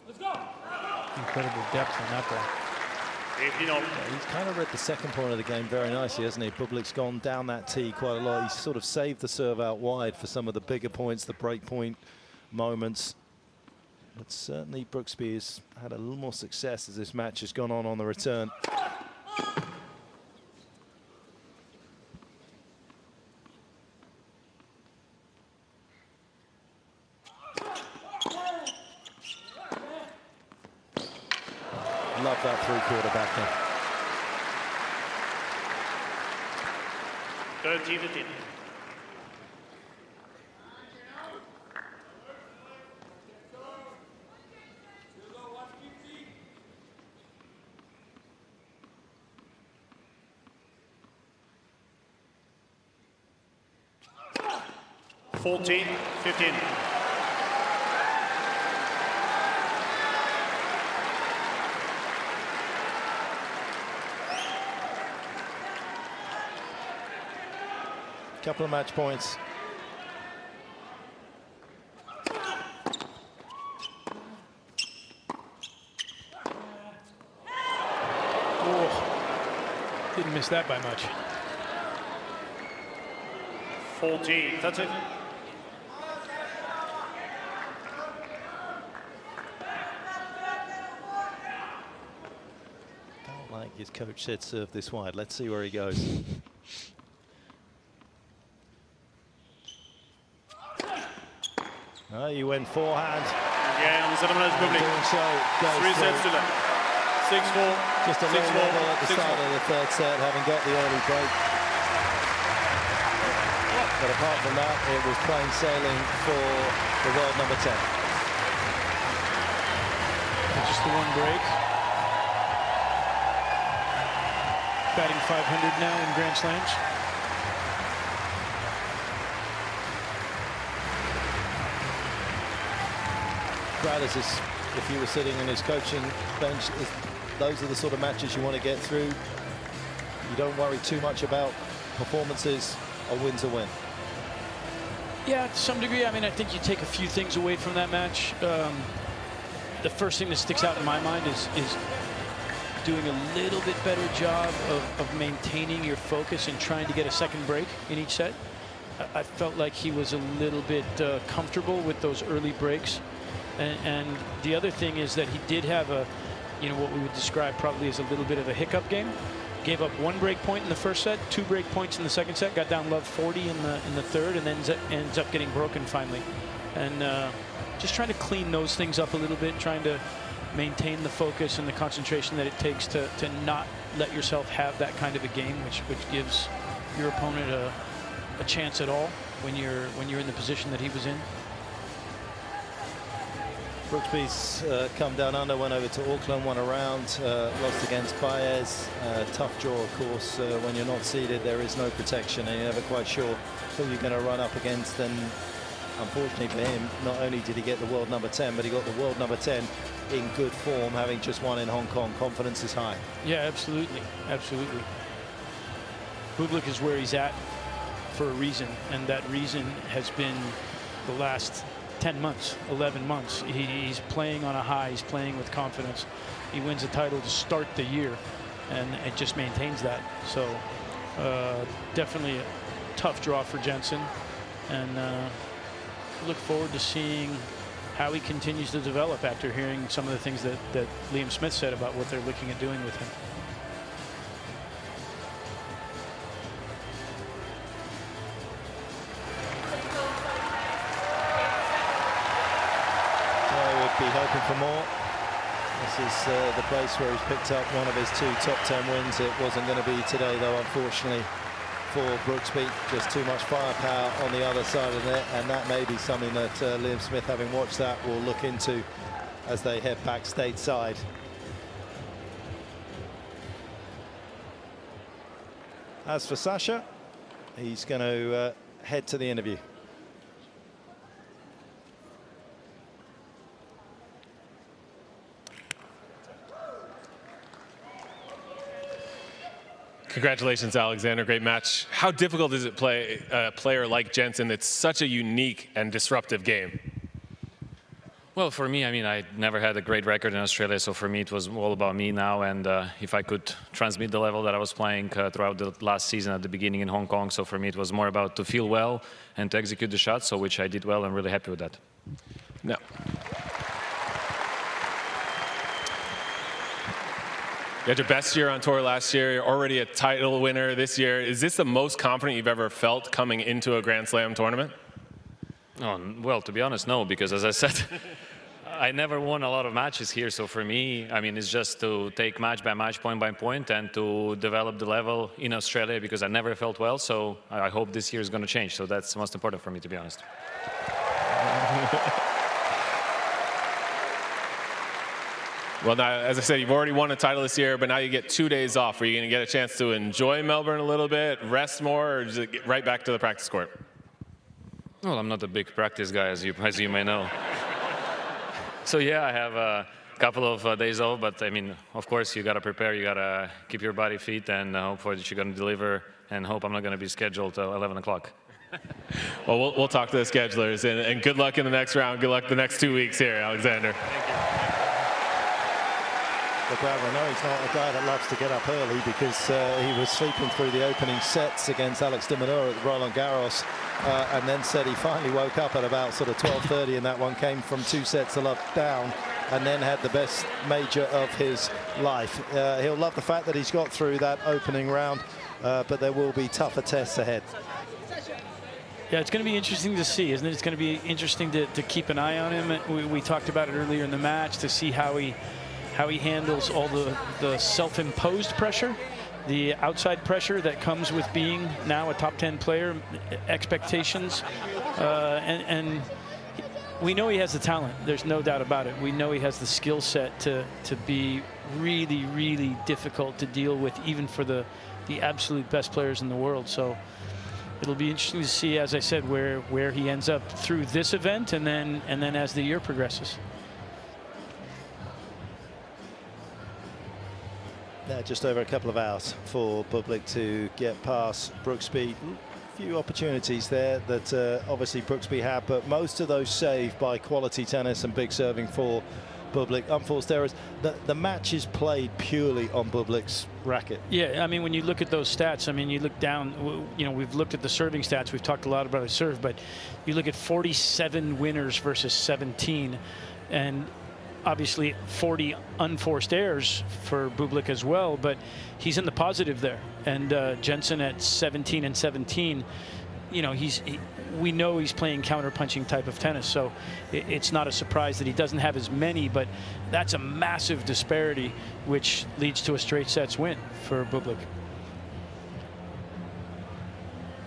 Let's go. Incredible depth on that ball. Yeah, he's kind of read the second point of the game very nicely, hasn't he? Bublik's gone down that tee quite a lot. He's sort of saved the serve out wide for some of the bigger points, the break point moments. But certainly Brooksby has had a little more success as this match has gone on the return. Love that three-quarter backhand. 13-15. $14-15. Couple of match points. Oh, didn't miss that by much. 14, that's it. Don't like his coach said serve this wide. Let's see where he goes. Oh, you went forehand. Yeah, on the settlement is Bublik. Doing so, 3 sets to left. 6-4. Just a little wobble at the start of the third set, having got the early break. But apart from that, it was plain sailing for the world number 10. Just the one break. Batting 500 now in Grand Slams. Brad, if you were sitting in his coaching bench, those are the sort of matches you want to get through. You don't worry too much about performances. A win's a win. Yeah, to some degree. I mean, I think you take a few things away from that match. The first thing that sticks out in my mind is doing a little bit better job of maintaining your focus and trying to get a second break in each set. I felt like he was a little bit comfortable with those early breaks. And the other thing is that he did have a, what we would describe probably as a little bit of a hiccup game. Gave up 1 break point in the first set, 2 break points in the second set, got down love 40 in the third, and then ends up getting broken finally. And just trying to clean those things up a little bit, trying to maintain the focus and the concentration that it takes to not let yourself have that kind of a game, which gives your opponent a chance at all when you're in the position that he was in. Brooksby's come down under, went over to Auckland, won a round, lost against Baez. Tough draw, of course. When you're not seeded, there is no protection, and you're never quite sure who you're going to run up against. And unfortunately for him, not only did he get the world number 10, but he got the world number 10 in good form, having just won in Hong Kong. Confidence is high. Yeah, absolutely. Absolutely. Bublik is where he's at for a reason, and that reason has been the last 10 months, 11 months. He's playing on a high. He's playing with confidence. He wins a title to start the year, and it just maintains that. So definitely a tough draw for Jenson, and look forward to seeing how he continues to develop after hearing some of the things that Liam Smith said about what they're looking at doing with him. Be hoping for more. This is the place where he's picked up one of his 2 top 10 wins. It wasn't going to be today, though, unfortunately, for Brooksby. Just too much firepower on the other side of it, and that may be something that Liam Smith, having watched that, will look into as they head back stateside. As for Sasha, he's going to head to the interview. Congratulations, Alexander. Great match. How difficult is it play a player like Jenson? It's such a unique and disruptive game. Well, for me, I mean, I never had a great record in Australia, so for me it was all about me now, and if I could transmit the level that I was playing throughout the last season at the beginning in Hong Kong, so for me it was more about to feel well and to execute the shots, so which I did well. I'm really happy with that. No. You had your best year on tour last year. You're already a title winner this year. Is this the most confident you've ever felt coming into a Grand Slam tournament? Oh, well, to be honest, no, because as I said, I never won a lot of matches here. So for me, I mean, it's just to take match by match, point by point, and to develop the level in Australia, because I never felt well. So I hope this year is going to change. So that's most important for me, to be honest. Well, now, as I said, you've already won a title this year, but now you get 2 days off. Are you going to get a chance to enjoy Melbourne a little bit, rest more, or just get right back to the practice court? Well, I'm not a big practice guy, as you may know. So yeah, I have a couple of days off, but I mean, of course, you got to prepare. You got to keep your body fit, and hopefully that you're going to deliver, and hope I'm not going to be scheduled till 11 o'clock. Well, we'll talk to the schedulers, and good luck in the next round. Good luck the next 2 weeks here, Alexander. Thank you. Look, I know he's not a guy that loves to get up early, because he was sleeping through the opening sets against Alex de Minaur at Roland Garros, and then said he finally woke up at about sort of 12:30, and that one came from 2 sets of love down, and then had the best major of his life. He'll love the fact that he's got through that opening round, but there will be tougher tests ahead. Yeah, it's going to be interesting to see, isn't it? It's going to be interesting to keep an eye on him. We talked about it earlier in the match, to see how he handles all the self-imposed pressure, the outside pressure that comes with being now a top 10 player, expectations, and we know he has the talent. There's no doubt about it. We know he has the skill set to be really, really difficult to deal with, even for the absolute best players in the world. So it'll be interesting to see, as I said, where he ends up through this event, and then as the year progresses. Just over a couple of hours for Bublik to get past Brooksby. Few opportunities there that obviously Brooksby had, but most of those saved by quality tennis and big serving for Bublik. Unforced errors. The match is played purely on Bublik's racket. Yeah, I mean, when you look at those stats, I mean, you look down, you know, we've looked at the serving stats. We've talked a lot about his serve, but you look at 47 winners versus 17, and obviously 40 unforced errors for Bublik as well, but he's in the positive there. And Jenson at 17 and 17, you know, we know he's playing counter-punching type of tennis, so it's not a surprise that he doesn't have as many, but that's a massive disparity, which leads to a straight sets win for Bublik.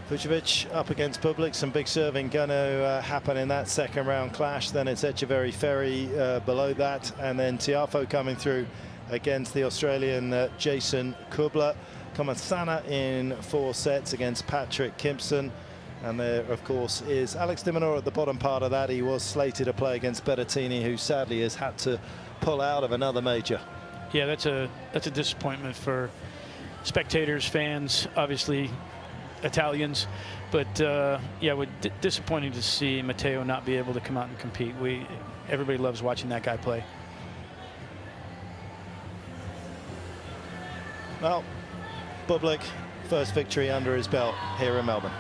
Vucevic up against Bublik. Some big serving going to happen in that second round clash. Then it's Echeverry Ferry below that, and then Tiafoe coming through against the Australian Jason Kubler. Komatsana in 4 sets against Patrick Kimpson. And there, of course, is Alex de Minaur at the bottom part of that. He was slated to play against Berrettini, who sadly has had to pull out of another major. Yeah, that's a disappointment for spectators, fans, obviously Italians, but yeah, disappointing to see Matteo not be able to come out and compete. Everybody loves watching that guy play. Well, Bublik, first victory under his belt here in Melbourne.